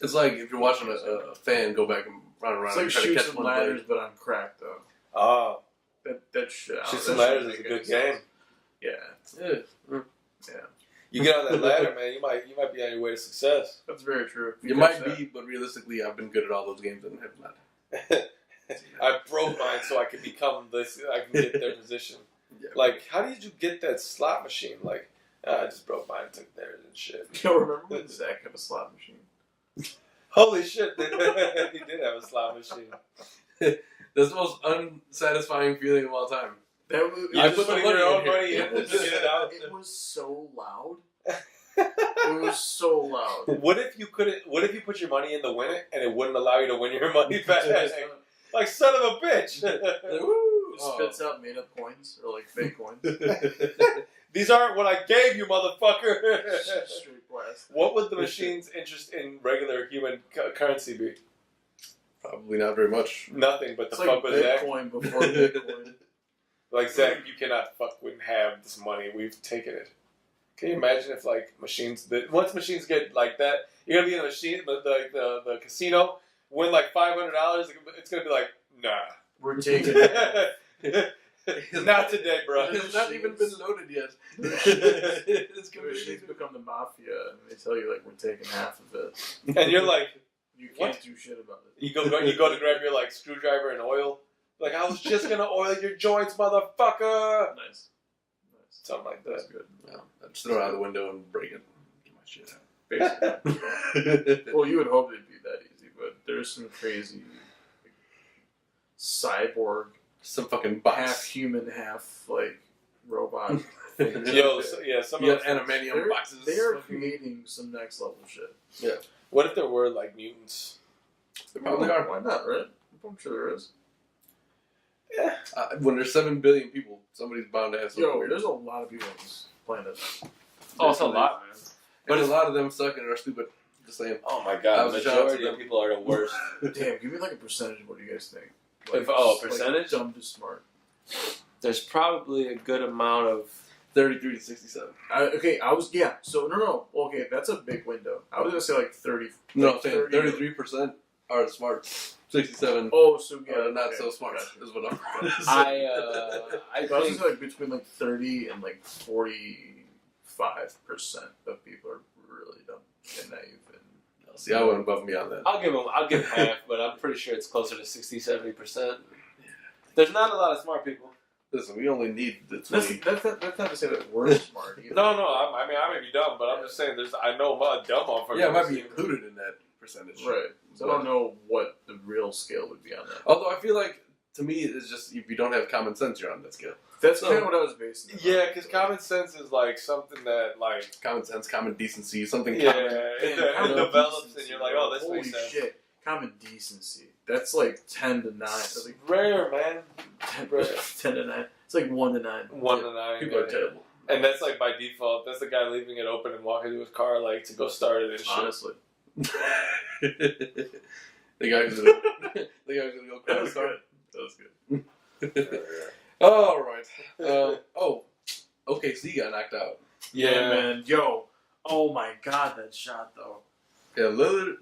It's like if you're watching a fan go back and run around. It's like and try to Shoots catch and one Ladders, blade. but on crack though. Oh, That shit. Shoots and Ladders is a good game. Yeah. Yeah. You get on that ladder, man. You might be on your way to success. That's very true. You might be, but realistically, I've been good at all those games and have not. I broke mine so I could become this. I can get their position. Yeah. Like, how did you get that slot machine? Like, I just broke mine, took theirs and shit. You don't remember when Zach had a slot machine? Holy shit! He did have a slot machine. That's the most unsatisfying feeling of all time. That was, You I just put the putting money your in own here. money in it to was, get it out. it was so loud. It was so loud. What if you couldn't? What if you put your money in to win it, and it wouldn't allow you to win your money back? Like, son of a bitch! It spits out made up coins or like fake coins. These aren't what I gave you, motherfucker. Straight blast. What would the machine's interest in regular human currency be? Probably not very much. Nothing, but It's the like fuck with Zach. Bitcoin before Bitcoin. Like, Zach, you cannot fucking have this money. We've taken it. Can you imagine if, like, once machines get like that, you're going to be in a machine, but the casino, win like $500, it's going to be like, nah. We're taking it. Not today, bro. It's not even been loaded yet. It's machines become the mafia, and they tell you like we're taking half of it. And you're like, You can't What? do shit about it. you go to grab your, like, screwdriver and oil. Like, I was just going to oil your joints, motherfucker. Nice. Something like That's that. good. Yeah, I'd just throw it out the window and break it. Get my shit out. Basically. Well, you would hope it'd be that easy, but there's some crazy like, cyborg, Some fucking half box. human, half like robot. things. Yo, some of Yeah, those animanium They're- boxes. They are creating some next level shit. What if there were, like, mutants? They probably are. Why not, right? I'm sure there is. Yeah. When there's 7 billion people, somebody's bound to have something Yo, weird. there's a lot of people on this planet. Oh, it's a lot, man. But a lot of them suck and are stupid. Just saying. Oh my That god, was the a shout out to majority of them. people are the worst. Damn, give me like a percentage of what you guys think. Percentage? Dumb to smart. There's probably a good amount of 33 to 67. So no. Okay, that's a big window. I was gonna say like 30. No, like I'm saying 33% are smart. 67 Oh, so yeah, are not okay, so smart. gotcha. Is what I'm I I was think gonna say like between like 30 and like 45% of people are really dumb and naive and See, I went above and beyond that. I'll give him half, but I'm pretty sure it's closer to 60-70%. There's not a lot of smart people. Listen, we only need the 20. That's not to say that we're smart either. No, I mean, I may be dumb, but I'm just saying I know a lot of dumb motherfuckers. Yeah, it might be included in that percentage. Right. So I don't know what the real scale would be on that. Although I feel like, to me, it's just if you don't have common sense, you're on that scale. That's kind of what I was basing it on. Yeah, because common sense is like something that like Common sense, common decency, something yeah, common. it develops and you're like, oh, this Holy makes sense. shit. Common decency. That's like 10 to 9. That's like Rare, man. 10 to 9. It's like 1 to 9. 1 to 9. People are terrible. And that's like by default. That's the guy leaving it open and walking to his car like to go start it and shit. Honestly. The guy who's gonna go That crash was the car. good. That was good. All right. OKC got knocked out. Yeah, man. Yo. Oh my god, that shot though. Yeah, Lillard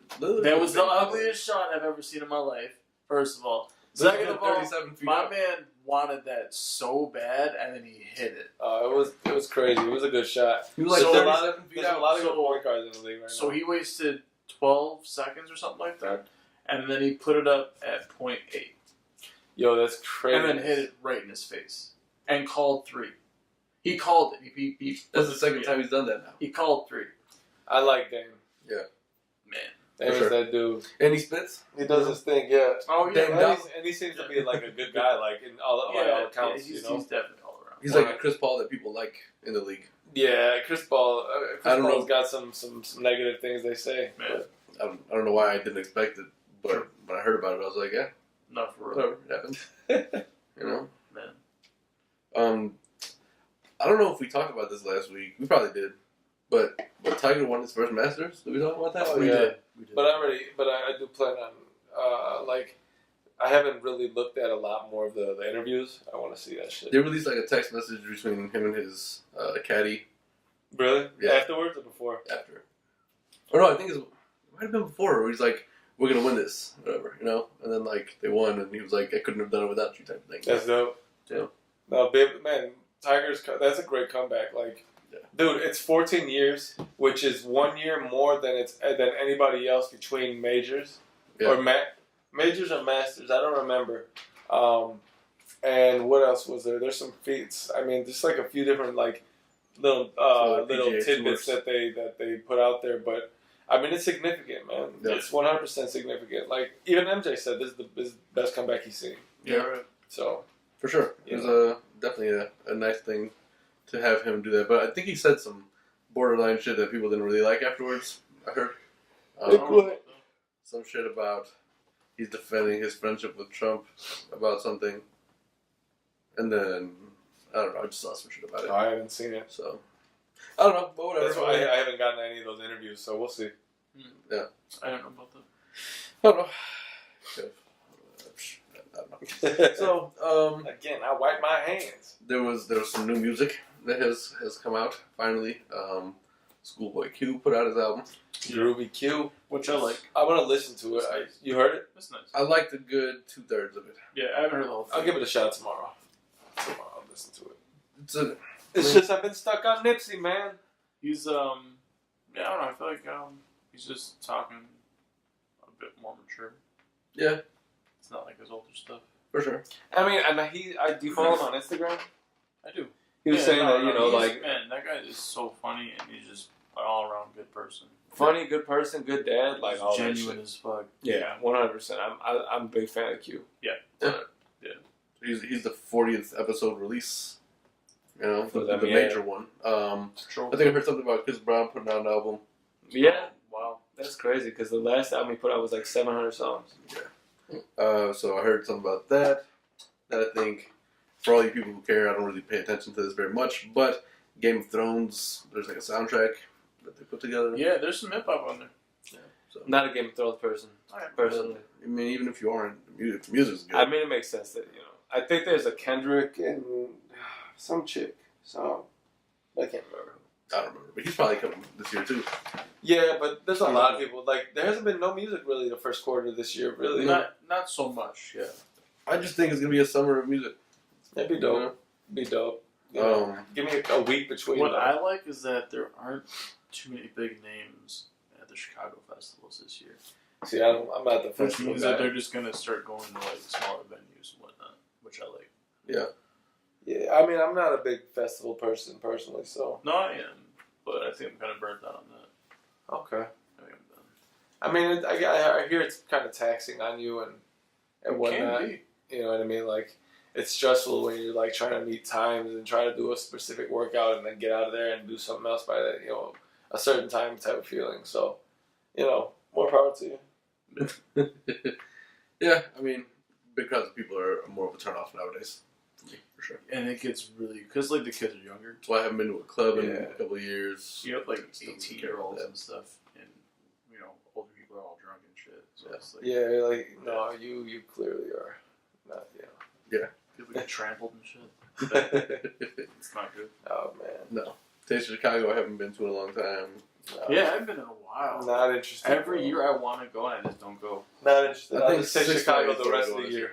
That was the ugliest shot I've ever seen in my life. First of all. Second of all, 37 feet my up. man wanted that so bad, and then he hit it. it was crazy. It was a good shot. He was like So 37 feet There's a out. lot of So- good point guards in the league right So now. he wasted 12 seconds or something like that, and then he put it up at .8, Yo, that's crazy. and then hit it right in his face, and called 3. He called it. He That's the second time he's done that now. He called 3. I like Dame. Man. Dame's sure. that dude. And he spits. He does his thing, yeah. Oh Dame yeah. does. And he seems to be like a good guy, like in all accounts, he's, you know. he's definitely all around. He's like a Chris Paul that people like in the league. Yeah, Chris Paul. I don't Paul's know. got some negative things they say. Man. But I don't know why I didn't expect it, but Sure. when I heard about it, I was like, yeah, Not for real. whatever, it happened. You know. Man. I don't know if we talked about this last week. We probably did, but Tiger won his first Masters. Did we talk about that? Oh, We yeah. did. But I do plan on like I haven't really looked at a lot more of the interviews. I want to see that shit. They released like a text message between him and his caddy Really? Yeah. Afterwards or before? after. Or no, I think it might have been before. Where he's like, "We're gonna win this, whatever," you know. And then like they won, and he was like, "I couldn't have done it without you," type of thing. That's dope. Yeah. No, babe, man, that's a great comeback. Like, Yeah. dude, it's 14 years, which is 1 year more than anybody else between majors Yeah. or majors or masters. I don't remember. And what else was there? There's some feats. I mean, just like a few different like little PGA tidbits tours. that they put out there, but. I mean, it's significant, man. Yeah. It's 100% significant. Like, even MJ said this is the best comeback he's seen. Yeah. Right. So, For sure. It was definitely a nice thing to have him do that. But I think he said some borderline shit that people didn't really like afterwards. I heard. Some shit about he's defending his friendship with Trump about something. And then, I don't know, I just saw some shit about it. no, I haven't seen it. So, I don't know, but whatever. That's why I haven't gotten any of those interviews, so we'll see. I don't know about that. I don't know. I don't know. So, Again, I wipe my hands. there was some new music that has come out finally. Schoolboy Q put out his album. Ruby Q. Which I like. I want to listen to it. You heard it? That's nice. I liked a good 2/3 of it. Yeah, I haven't heard the whole thing. I'll give it a shot tomorrow. I'll listen to it. It's It's just I've been stuck on Nipsey, man. He's yeah, I don't know. I feel like he's just talking a bit more mature. yeah, It's not like his older stuff. for sure. I mean, do you follow him on Instagram? I do. He was saying that, he's- like, man, that guy is so funny, and he's just an all around good person. funny, good person, good dad, like He's all that genuine shit. as fuck. Yeah, 100%. I'm a big fan of Q. He's the 40th episode release. You know, For the them, yeah. major one. I think I heard something about Chris Brown putting out an album. Yeah, wow, that's crazy because the last album he put out was like 700 songs. So I heard something about that. That I think, for all you people who care, I don't really pay attention to this very much. But Game of Thrones, there's like a soundtrack that they put together. Yeah, there's some hip hop on there. So, Not a Game of Thrones person, personally. I mean, even if you aren't, the music's good. I mean, it makes sense that I think there's a Kendrick and some chick. So I can't remember. I don't remember, but he's probably coming this year too. Yeah, but there's a lot of people. Like, there hasn't been no music really the first quarter of this year. Really, Not so much. Yeah. I just think it's gonna be a summer of music. that'd be dope. Be dope. You know, give me a week between. What them. I like is that there aren't too many big names at the Chicago festivals this year. See, I'm not the Which festival means guy. that they're just gonna start going to like smaller venues and whatnot, which I like. Yeah, I mean, I'm not a big festival person personally, so. No, I am, but I think I'm kind of burnt out on that. Okay. I think I'm done. I mean, I hear it's kind of taxing on you and It whatnot. can be. You know what I mean? Like, it's stressful when you're like trying to meet times and try to do a specific workout and then get out of there and do something else by that, a certain time type of feeling. So, more power to you. Yeah, I mean, big crowds of people are more of a turnoff nowadays. For me, for sure. And it gets really because like the kids are younger. That's why I haven't been to a club in Yeah. a couple of years. You have like Still 18-year-olds care and stuff, and older people are all drunk and shit. So Yeah. it's like Yeah, like, no, you clearly are not, people get trampled and shit. Yeah. It's not good. Oh, man. No. Taste of Chicago I haven't been to in a long time. No. Yeah, I've been in a while. Not interested. Every bro. year I want to go and I just don't go. Not interested. I I'll think just taste Six Chicago Flags the rest is of the what I year.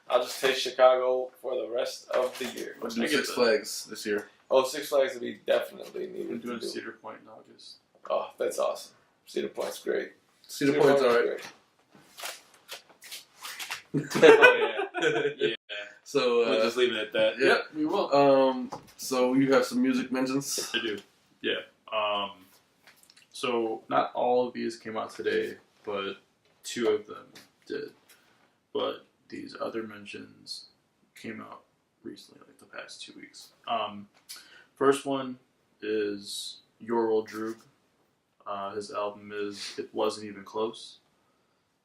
I'll just taste Chicago for the rest of the year. We'll I do get Six that. Flags this year. Oh, Six Flags would be definitely We're needed to doing do. Cedar Point in August. Oh, that's awesome. Cedar Point's great. Cedar Point's alright. Oh, yeah. So, We'll just leave it at that. yeah. we will. So you have some music mentions? I do. Yeah. So not all of these came out today, but 2 of them did. But these other mentions came out recently, like the past 2 weeks. First one is Your Old Droog. His album is It Wasn't Even Close.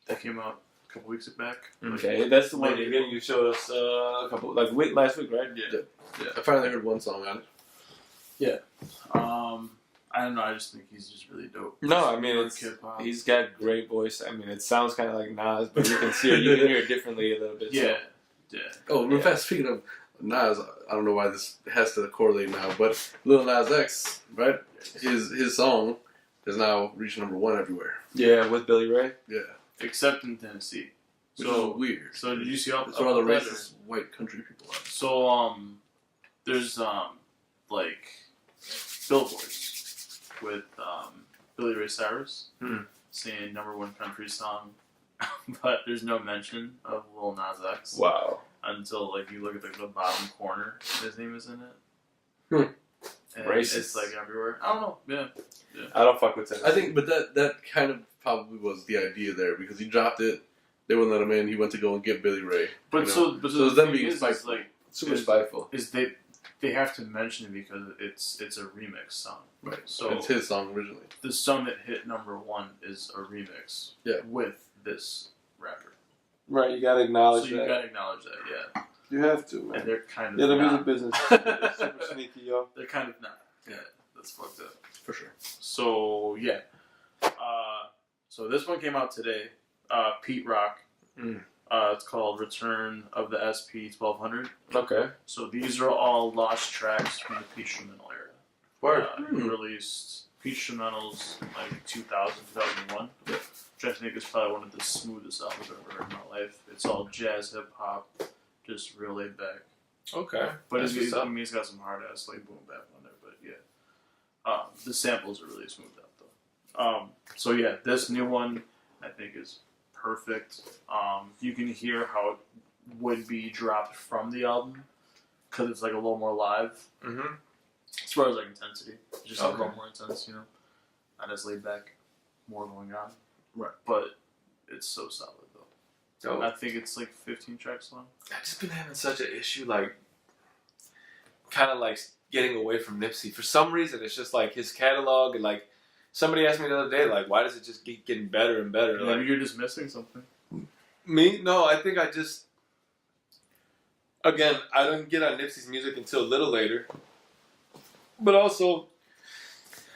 That came out a couple weeks back. Okay, that's the one Late you showed us a couple, last week, right? Yeah. I finally heard one song on it. I don't know. I just think he's just really dope. No, I mean, Dark hip-hop. he's got great voice. I mean, it sounds kind of like Nas, but you can hear it differently a little bit. Yeah. So. Yeah. Oh, real Yeah. fast, speaking of Nas, I don't know why this has to correlate now, but Lil Nas X, right? His song has now reached #1 everywhere. Yeah, with Billy Ray. Yeah. Except in Tennessee. Which So is weird. So did you see all That's where all the that, or- racist white country people are. So there's like billboards with Billy Ray Cyrus saying #1 country song, but there's no mention of Lil Nas X Wow. until like you look at the bottom corner. His name is in it. And Racist. It's like everywhere. I don't know. Yeah. I don't fuck with Tennessee. I think, but that kind of probably was the idea there because he dropped it. They wouldn't let him in. He went to go and get Billy Ray. But So so it's the them thing being is spiteful. like super spiteful. is they have to mention it because it's a remix song. Right. So it's his song originally. the song that hit #1 is a remix. Yeah. With this rapper. Right, you gotta acknowledge So you that. gotta acknowledge that, yeah. You have to, And man. they're kind of Yeah, the not. music business is super sneaky, yo. They're kind of not. Yeah, that's fucked up. For sure. So yeah. So this one came out today. Pete Rock. It's called Return of the SP 1200. Okay. So these are all lost tracks from the Pete Instrumental era. Word. He released Pete Instrumentals in like 2000, 2001. Which I think is probably one of the smoothest albums I've ever heard in my life. It's all jazz, hip hop, just real laid back. Okay. But That's what's up. he's got some hard ass like boom bap on there. But yeah, the samples are really smooth out though. So yeah, this new one I think is perfect. You can hear how it would be dropped from the album because it's like a little more live. Mm-hmm. As far as like intensity, it's just a Okay. little more intense, not as laid back, more going on. Right. But it's so solid though. Oh. I think it's like 15 tracks long. I've just been having such an issue, kind of getting away from Nipsey. For some reason, it's just like his catalog, and like somebody asked me the other day, like, why does it just keep getting better and better? Maybe Like, you're just missing something. me? No, I think I just. Again, I didn't get on Nipsey's music until a little later. But also,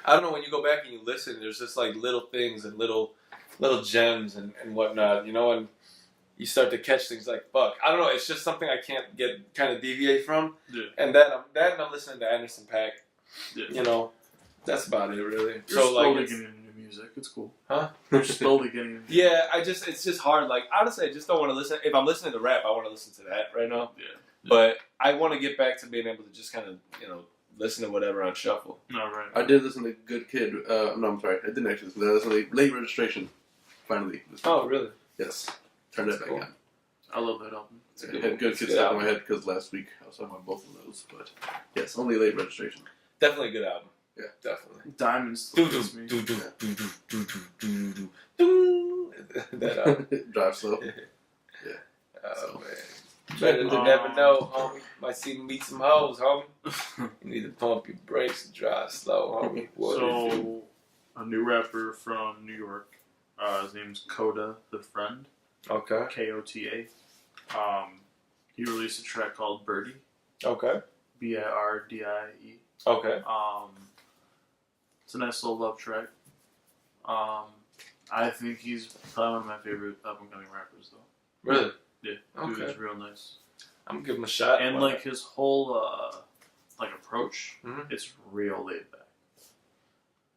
I don't know, when you go back and you listen, there's just like little things and little gems and whatnot, and you start to catch things like, fuck. I don't know, it's just something I can't kind of deviate from. Yeah. And and I'm listening to Anderson .Paak. Yeah. That's about it, really. You're slowly getting into music. It's cool. Huh? You're slowly getting into Yeah, it's just hard. Like, honestly, I just don't want to listen. If I'm listening to rap, I want to listen to that right now. Yeah. But I want to get back to being able to just kind of, listen to whatever on shuffle. No, right. I did listen to Good Kid. No, I'm sorry. I didn't actually listen to that. I listened to Late Registration. Finally. Oh, really? Yes. Turn that back Cool. on. I love that album. I had Good Kid stuck in my head because last week I was talking about both of those. But yes, only Late Registration. Definitely a good album. Yeah. Definitely. Diamonds. Do Still do me. do do do do do do do. That Drive slow. oh man. Better to never know, homie. Might see me meet some hoes, homie. You need to pump your brakes and drive slow, homie. What if you- So, a new rapper from New York. His name's Coda the Friend. Okay. Kota. He released a track called Birdie. Okay. Birdie. Okay. It's a nice little love track. I think he's probably one of my favorite up-and-coming rappers, though. Really? Yeah, Okay. dude is real nice. I'm gonna give him a shot. And like his whole approach, Mhm. it's real laid back.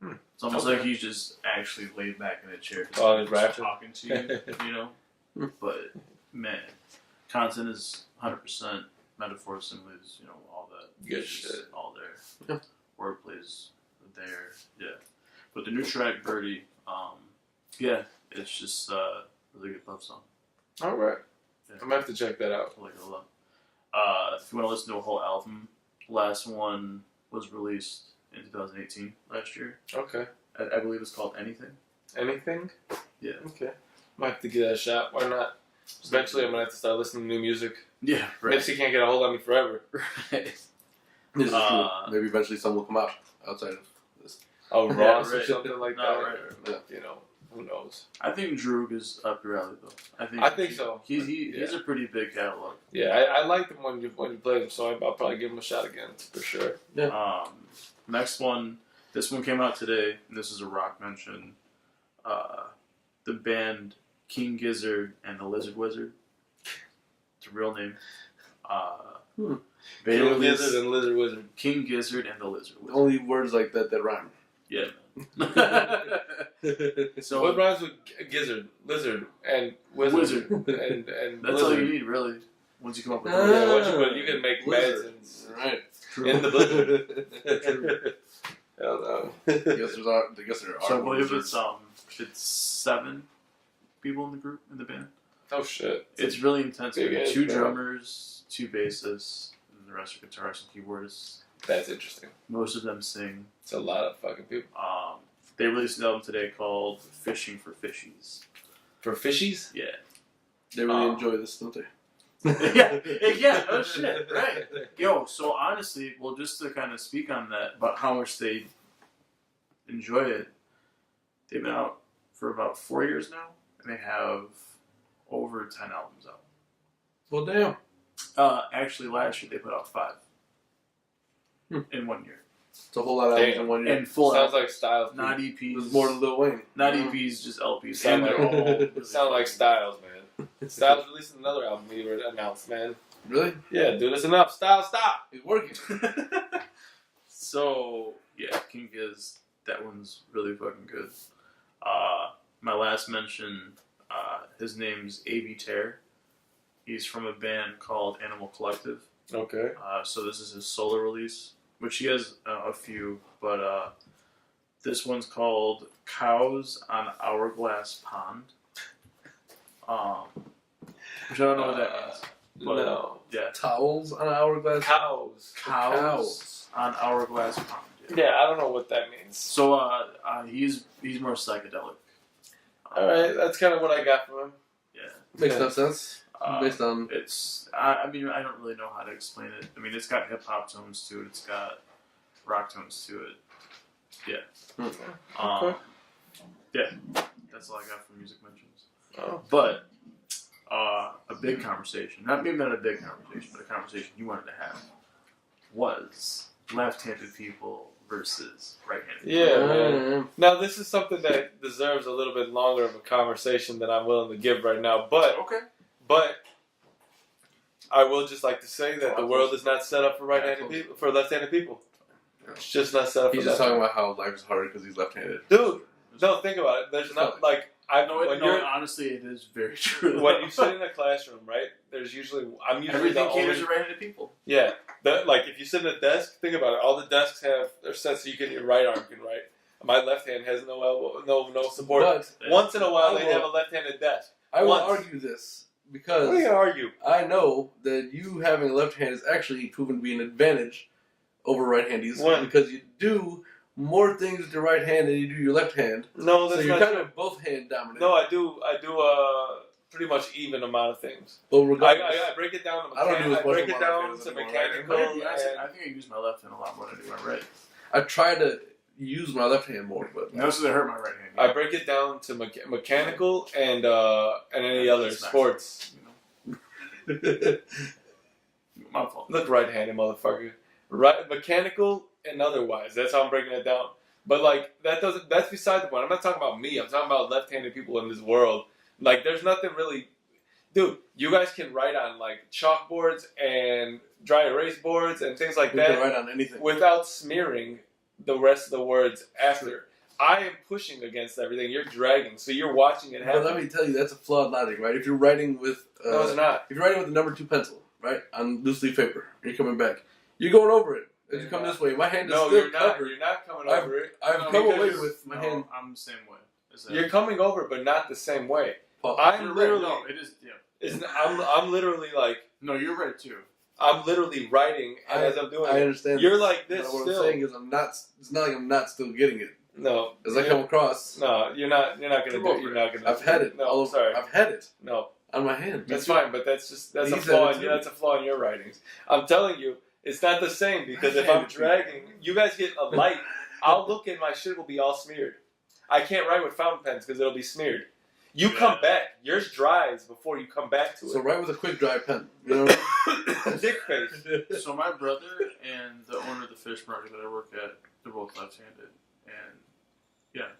Hmm. It's almost Okay. like he's just actually laid back in a chair, just Oh, he's rapping? talking to you, you know. But man, content is 100%. Metaphor, similes, you know, all that. Good It's just shit. all there. Yeah. Wordplay's there. Yeah. But the new track, Birdie, yeah, it's just a really good love song. All right. Yeah. I'm gonna have to check that out. I like it a lot. If you want to listen to a whole album, the last one was released in 2018, last year. Okay. I believe it's called Anything. Anything? Yeah. Okay. Might have to give that a shot. Why not? Eventually, I'm gonna have to start listening to new music. Yeah, right. Nipsey can't get a hold of me forever. Right. This is true. Uh, Maybe eventually some will come out outside of this. Oh, Yeah, Ross or right. something like No, that. right. Or, you know, who knows? I think Droog is up your alley, though. I think so. He's a pretty big catalog. Yeah, I liked him when you played him, so I'll probably give him a shot again for sure. Next one, this one came out today, and this is a rock mention. The band King Gizzard and the Lizard Wizard. It's a real name. They King released Gizzard and Lizard Wizard. King Gizzard and the Lizard Wizard. Only words like that rhyme. Yeah. So What rhymes with gizzard, lizard, and wizard? and that's all lizard. you need, really. Once you come up with Yeah, once you can make meds Lizard. and Right. in the blizzard. Hell no. I guess there are So I believe lizards. it's 7 people in the group, in the band. Oh shit. It's really intense. Big ass 2 band. drummers, 2 bassists, and the rest are guitarists and keyboardists. That's interesting. Most of them sing. It's a lot of fucking people. They released an album today called Fishing for Fishies. For fishies? Yeah. They really enjoy this, don't they? yeah, oh shit, right. Yo, so honestly, well, just to kind of speak on that, about how much they enjoy it, they've been out for about 4 years now, and they have over 10 albums out. Well, damn. Actually, last year they put out 5 in 1 year. It's a whole lot of albums Damn. in 1 year. And full Sounds albums, like Styles. not It EPs. was more than Lil Wayne. Not EPs, just LPs. Sound And they're like- all really Sound like fucking- Styles, man. Styles releasing another album we were announced, man. Really? Yeah, dude, it's enough. Styles, stop. He's working. So, yeah, King Giz, that one's really fucking good. My last mention, his name's A.B. Terror. He's from a band called Animal Collective. Okay. So this is his solo release, which he has a few, but this one's called Cows on Hourglass Pond. Which I don't know what that means. But, No. Yeah. Towels on an hourglass. Cows. Cows on Hourglass Pond. Yeah, I don't know what that means. So he's more psychedelic. Alright, that's kind of what I got from him. Yeah. Makes Yeah. no sense. Based on It's I mean I don't really know how to explain it. I mean it's got hip hop tones to it. It's got rock tones to it. Yeah. Okay. Yeah. That's all I got from music mentions. Oh. But a big conversation, maybe not a big conversation, but a conversation you wanted to have was left-handed people versus right-handed people. Yeah, man. Now, this is something that deserves a little bit longer of a conversation than I'm willing to give right now. But I will just like to say that the world is not set up for right-handed people, for left-handed people. It's just not set up He's for just left-handed talking about how life is hard because he's left-handed. Dude, no, think about it. There's not, like, Honestly, it is very true. When you sit in a classroom, right? I'm usually everything the only caters to right-handed people. Yeah, like if you sit at a desk, think about it. All the desks have their sets so your right arm can write. My left hand has no elbow, no support. But once in a while, they have a left-handed desk. I will argue this because what are you gonna argue? I know that you having a left hand is actually proven to be an advantage over right-handies because you do more things with your right hand than you do your left hand. No, that's so you're not kind of both hand dominant. No, I do pretty much even amount of things. Well, I break it down to I don't do as much break it down to mechanical. I think I use my left hand a lot more than I do my right. I try to use my left hand more, but notice that I hurt my right hand. I break it down to mechanical and any other sports. My fault. Look right-handed, motherfucker. Right, mechanical and otherwise. That's how I'm breaking it down. But like that's beside the point. I'm not talking about me. I'm talking about left-handed people in this world. Like there's nothing really, dude. You guys can write on like chalkboards and dry erase boards and things like that. You can write on anything without smearing the rest of the words after. I am pushing against everything. You're dragging, so you're watching it happen. But let me tell you, that's a flawed logic, right? If you're writing with no, it's not. If you're writing with the number 2 pencil, right, on loose leaf paper, and you're coming back, you're going over it as you come this way. My hand is still covered. You're not coming over it. I've come away with my hand. I'm the same way. You're coming over, but not the same way. Paul, I'm literally. No, it is. Yeah. I'm literally like. No, you're right too. I'm literally writing as I'm doing it. I understand. You're like this. What still. I'm saying is, it's not like I'm not still getting it. No, as I come across. No, you're not gonna do it. You're not gonna. I've had it. No, sorry. I've had it. No, on my hand. That's fine, but that's a flaw. That's a flaw in your writings. I'm telling you, it's not the same because if I'm dragging, you guys get a light. I'll look and my shit will be all smeared. I can't write with fountain pens because it'll be smeared. You come back. Yours dries before you come back to it. So write with a quick dry pen. You know. Dick face. So my brother and the owner of the fish market that I work at, they're both left-handed, and yeah,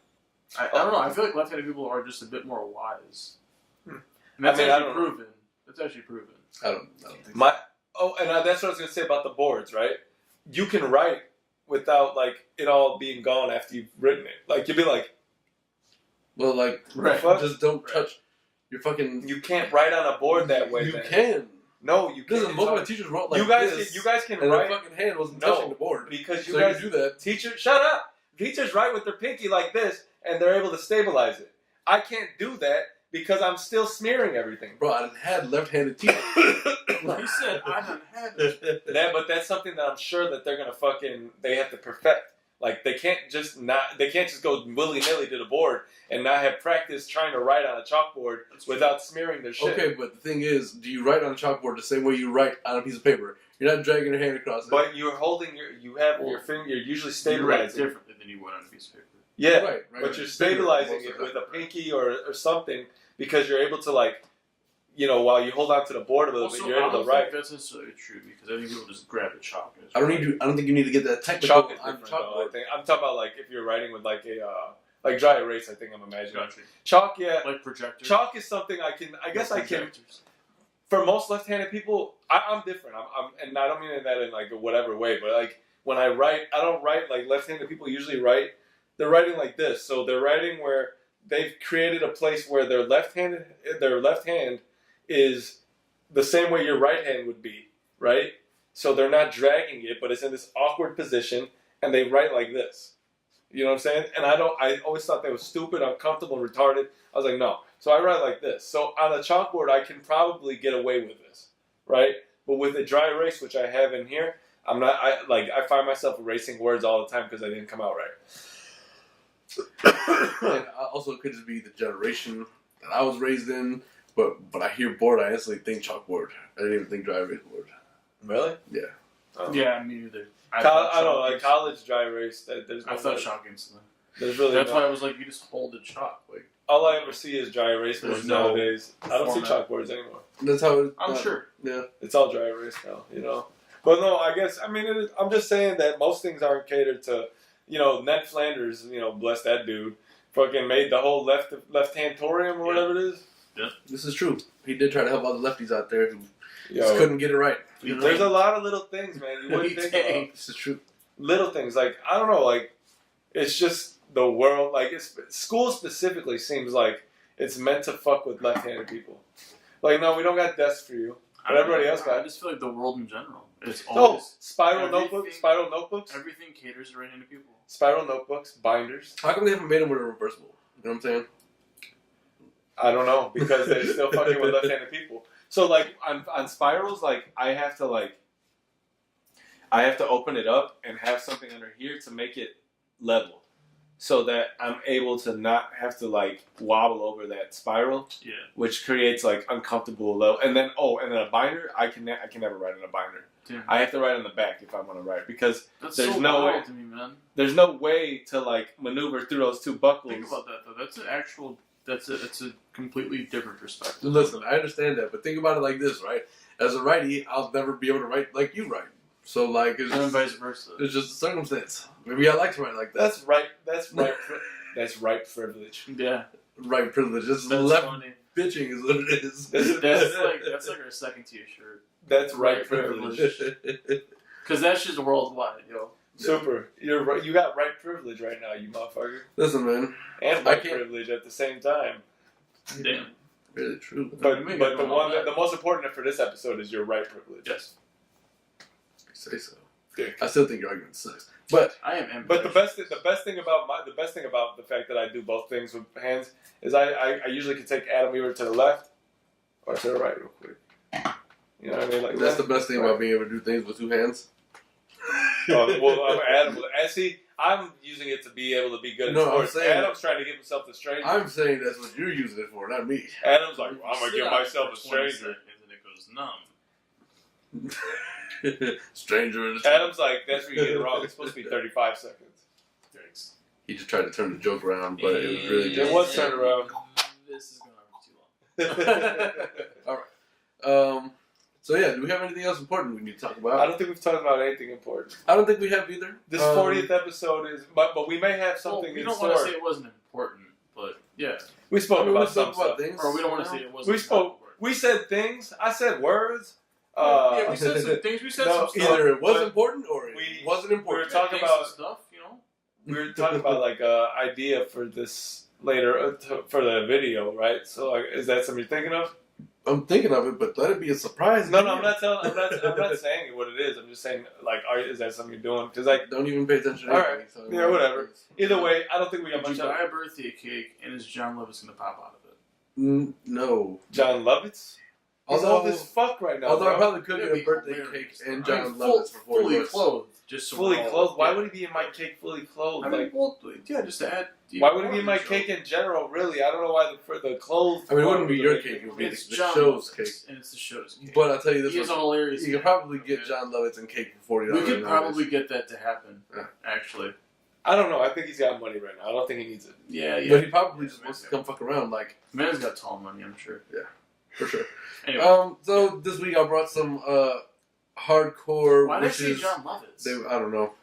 I don't know. I feel like left-handed people are just a bit more wise. And that's actually proven. That's actually proven. I don't think so. And that's what I was gonna say about the boards, right? You can write without like it all being gone after you've written it. Like you'd be like, well, like just don't touch your fucking. You can't write on a board that way. You can. No, you can't. Listen, most of my teachers wrote like this. You guys can and write. their fucking hand wasn't touching the board because you so guys you do that. Teachers, shut up. Teachers write with their pinky like this, and they're able to stabilize it. I can't do that because I'm still smearing everything. Bro, I done had left-handed teachers. He said I done had it. But that's something that I'm sure that they're gonna they have to perfect. Like they can't just go willy-nilly to the board and not have practice trying to write on a chalkboard without smearing their shit. Okay, but the thing is, do you write on a chalkboard the same way you write on a piece of paper? You're not dragging your hand across it. But you're holding your finger. You're usually stabilizing. You write differently than you would on a piece of paper. Yeah, right, but you're stabilizing it with a pinky or something because you're able to while you hold on to the board a little bit, you're able to write. That's necessarily true because I think people just grab a chalk. I don't think you need to get that technical. Chalk is different, though, I think. I'm talking about like if you're writing with like a dry erase. I think I'm imagining. Gotcha. Chalk, yeah. Like projector. Chalk is something I guess I can. For most left-handed people, I'm different. And I don't mean that in like a whatever way, but like when I write, I don't write like left-handed people usually write. They're writing like this, so they're writing where they've created a place where their left hand is the same way your right hand would be, right? So they're not dragging it, but it's in this awkward position, and they write like this. You know what I'm saying? And I always thought that was stupid, uncomfortable, and retarded. I was like, no. So I write like this. So on a chalkboard, I can probably get away with this, right? But with a dry erase, which I have in here, I find myself erasing words all the time because I didn't come out right. And also, it could just be the generation that I was raised in. But I hear board, I instantly think chalkboard. I didn't even think dry erase board. Really? Yeah. Yeah, me neither. I don't know, like college dry erase. There's no I thought chalk instantly. There's really That's why I was like, you just hold the chalk. Like all I ever see is dry erase boards nowadays. I don't see chalkboards anymore. That's how it. I'm sure. Yeah. It's all dry erase now, But no, I guess I'm just saying that most things aren't catered to. Ned Flanders, bless that dude, fucking made the whole left-hand torium or whatever it is. Yeah. This is true. He did try to help all the lefties out there who just couldn't get it right. There's a lot of little things, man. You wouldn't think about. This is true. Little things, like, I don't know, like, it's just the world, like, school specifically seems like it's meant to fuck with left-handed people. Like, no, we don't got desks for you, but everybody else got. I just feel like the world in general. It's Oh, always spiral notebooks. Everything caters to right-handed people. Spiral notebooks, binders. How come they haven't made them with a reversible? You know what I'm saying? I don't know, because they're still fucking with left-handed people. So, like, on spirals, like, I have to open it up and have something under here to make it level, so that I'm able to not have to, like, wobble over that spiral. Yeah. Which creates, like, uncomfortable level. And then a binder, I can never write in a binder. Damn. I have to write on the back if I want to write, because That's there's so no way wild to me, man. there's no way to, like, maneuver through those two buckles. Think about that, though. That's a completely different perspective. Listen, I understand that, but think about it like this, right? As a righty, I'll never be able to write like you write. So, like, it's And just, vice versa. it's just a circumstance. Maybe I like to write like that. That's right. That's right privilege. Yeah. Right privilege. Just That's left funny. bitching is what it is. That's like our second tier shirt. That's right Right privilege. Because that's just worldwide, yo. Super. You're right. You got right privilege right now, you motherfucker. Listen, man. And I white can't- privilege at the same time. Damn. Really true. But We the got one that. the most important for this episode is your right privilege. Yes. Say so. Yeah. I still think your argument sucks. But I am. But the best thing about the fact that I do both things with hands is I usually can take Adam either to the left or to the right real quick. You know what I mean? Like that's the left, best thing right. about being able to do things with two hands. Adam. And see, I'm using it to be able to be good at No, I'm sports. saying- Adam's trying to give himself the stranger. I'm saying that's what you're using it for, not me. Adam's like, I'm gonna Sit give out myself a for 20 stranger. seconds and it goes numb. Stranger in the Adam's like, that's where you get it wrong. It's supposed to be 35 seconds. Thanks. He just tried to turn the joke around, but it was really It just. was turned around. This is going on too long. So yeah, do we have anything else important we need to talk about? I don't think we've talked about anything important. I don't think we have either. This 40th episode is, but we may have something we in don't want to store. say it wasn't important, but yeah. We spoke I mean, about we some talked about stuff. things. Or we don't want to you say know? it wasn't We spoke. important. We said things. I said words. Yeah, we said some things. We said No, some stuff. Either it was But important or it we- wasn't important. we were talking Things about- and stuff, you know. We were talking about like idea for this later for the video, right? So like, is that something you're thinking of? I'm thinking of it, but let it be a surprise. No, I'm not telling. I'm not saying what it is. I'm just saying like, is that something you're doing? Because like, Don't even pay attention to All anything. right. So Yeah, whatever. Either way, I don't think we got Did much you of buy a birthday cake and is John Levis going to pop out of it? No. John Lovitz. He's Although, old as fuck right now. although I bro. probably could That'd get a be birthday hilarious. cake and I mean, John Lovitz for 40 fully bucks. clothed, just so fully we're all- clothed. Why yeah. would he be in my cake fully clothed? I mean, Like, well, yeah, just to add. why would he be in my cake in general? Really, I don't know why for the clothes. I mean, it wouldn't be your cake. It would be It's the John show's Lovitz, cake. and it's the show's cake. But I'll tell you this he is a one. hilarious. You could probably get John Lovitz and cake for $40. We could nowadays. probably get that to happen. Yeah. Actually. I don't know. I think he's got money right now. I don't think he needs it. Yeah, yeah. But he probably just wants to come fuck around, like, Man's got tall money, I'm sure. for sure. Anyway, So this week I brought some hardcore why did I say wishes. John Lovitz? I don't know.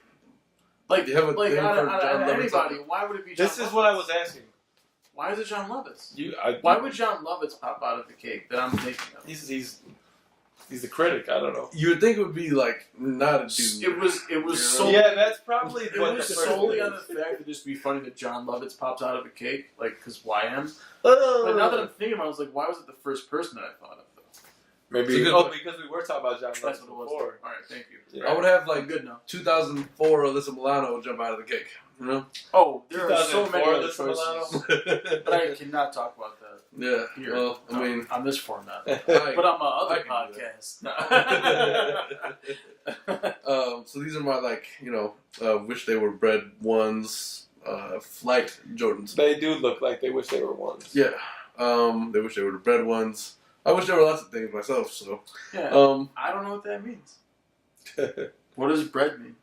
Like, You have a like thing out for of John Lovitz? anybody, why would it be John This is Lovitz? what I was asking. Why is it John Lovitz? I, Why would John Lovitz pop out of the cake that I'm thinking of? he's the critic? I don't know. You would think it would be like not a dude. It was Yeah. solely, Yeah, that's probably it what was the solely on first the fact that it'd just be funny that John Lovitz pops out of a cake, like, because YM. Oh. But now that I'm thinking about it, I was like, why was it the first person that I thought of, though? Maybe It's a good point. because we were talking about John That's Lovitz what it was. before. Alright, thank you. Yeah. I would have Like, like good now. 2004 Alyssa Milano jump out of the cake. You know? Oh, there are so many 2004 other Alyssa Milano. choices. But I cannot talk about that Yeah. here. Well, I mean, on this format. I- But on my I other can do podcast. so these are my wish they were bred ones. Flight Jordans. They do look like they wish they were ones. Yeah. They wish they were the bred ones. I wish there were lots of things myself. So. Yeah. I don't know what that means. What does bread mean?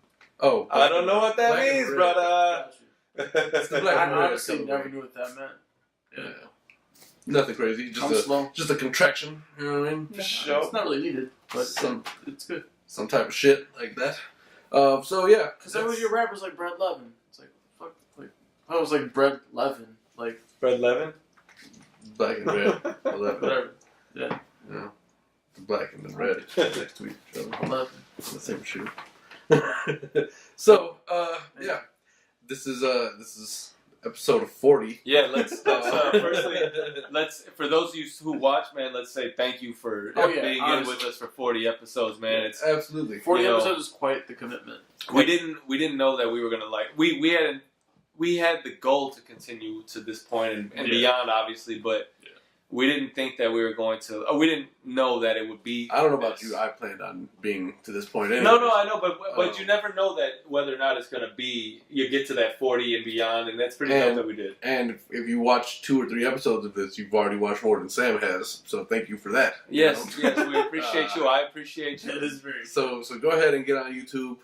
Oh. I don't know what that Black and means, red. brother. It's the I black and red honestly colorway. never knew what that meant. Yeah. Nothing crazy. I'm slow. Just a contraction. You know what I mean? Show. It's not really needed, but Some it's good. some type of shit like that. So yeah. Because I was your rappers like Brad Levin. It's like, fuck, like, I was like Brad Levin. Like, Fred Levin? Black and red. 11. whatever. Yeah. Yeah. The black and the red next to each other. 11. The same shoe. So, yeah. This is episode of 40. Yeah, let's firstly let's for those of you who watch, man, let's say thank you for being in with us for 40 episodes, man. It's absolutely 40 episodes is quite the commitment. We didn't know that we were gonna we had the goal to continue to this point and beyond, obviously, but we didn't think that we were going to. We didn't know that it would be. I don't know about you. I planned on being to this point. Anyways. No, I know, but you never know that whether or not it's going to be. You get to that 40 and beyond, and that's pretty dope that we did. And if you watch 2 or 3 episodes of this, you've already watched more than Sam has. So thank you for that. Yes, yes, we appreciate you. I appreciate you. It is very. So go ahead and get on YouTube.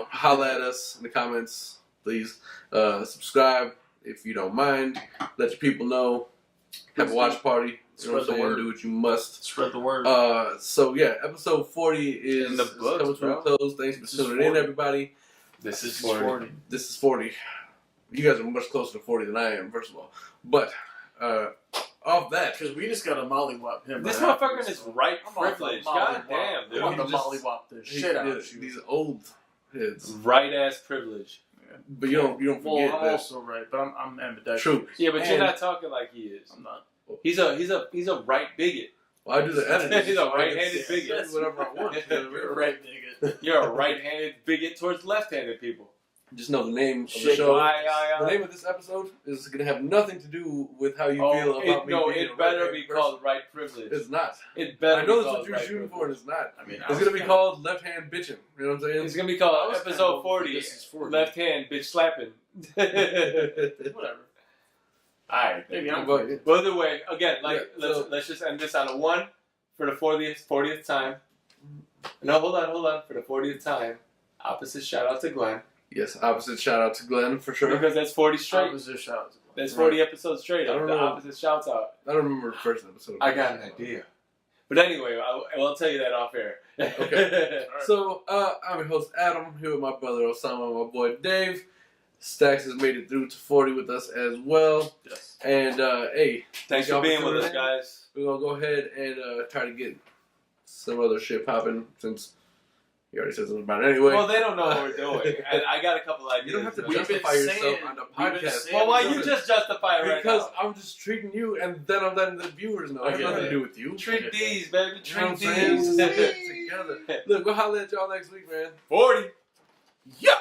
Holla at us in the comments, please. Subscribe if you don't mind. Let your people know. Have a watch party. Spread the word. Do what you must. Spread the word. So yeah, episode 40 is in the books, coming to a close. Thanks for tuning in, everybody. This is 40. This is 40. You guys are much closer to 40 than I am, first of all. But off that, because we just got to mollywop him. This motherfucker is right privilege. God damn, dude. I'm going to mollywop the shit out of you. These old heads. Right ass privilege. But you don't forget well, I'm that. also right, but I'm ambidextrous. True. Yeah, but you're not talking like he is. I'm not. He's a right bigot. Well, I do the editing. He's a right-handed bigot. That's whatever I want. You're a right bigot. You're a right-handed bigot towards left-handed people. Just know the name of the Shit, show. The name of this episode is going to have nothing to do with how you feel about me. No, being it a better right-handed be person. called right privilege. It's not. It better. I know be that's what called you're right shooting privilege. for, and it's not. I mean, It's going to be called left hand bitching. You know what I'm saying? It's gonna be called was episode kind of 40. this is 40. Left hand bitch slapping. Whatever. Alright. Maybe I'm But- right. Well, either way, again, let's just end this on a 1 for the 40th time. No, hold on. For the 40th time, opposite shout out to Glenn. Yes, opposite shout out to Glenn for sure. Because that's 40 straight. Opposite shouts. That's 40 episodes straight. I don't The know. opposite shouts out. I don't remember the first episode. I got an idea. But anyway, I'll tell you that off air. Okay. So, I'm your host Adam, here with my brother Osama and my boy Dave. Stacks has made it through to 40 with us as well. Yes. And, hey. Thanks y'all for being with tuning us, in. guys. We're going to go ahead and try to get some other shit popping since he already said something about it anyway. Well, they don't know what we're doing. And I got a couple ideas. You don't have to We've been justify yourself saying- on the we've been podcast. saying- Well, why you just justify it right Because now? I'm just treating you, and then I'm letting the viewers know. It has I get nothing to it. do with you. Treat these, baby. You know what I'm Treat saying? these. Together. Look, we'll holler at y'all next week, man. 40. Yeah.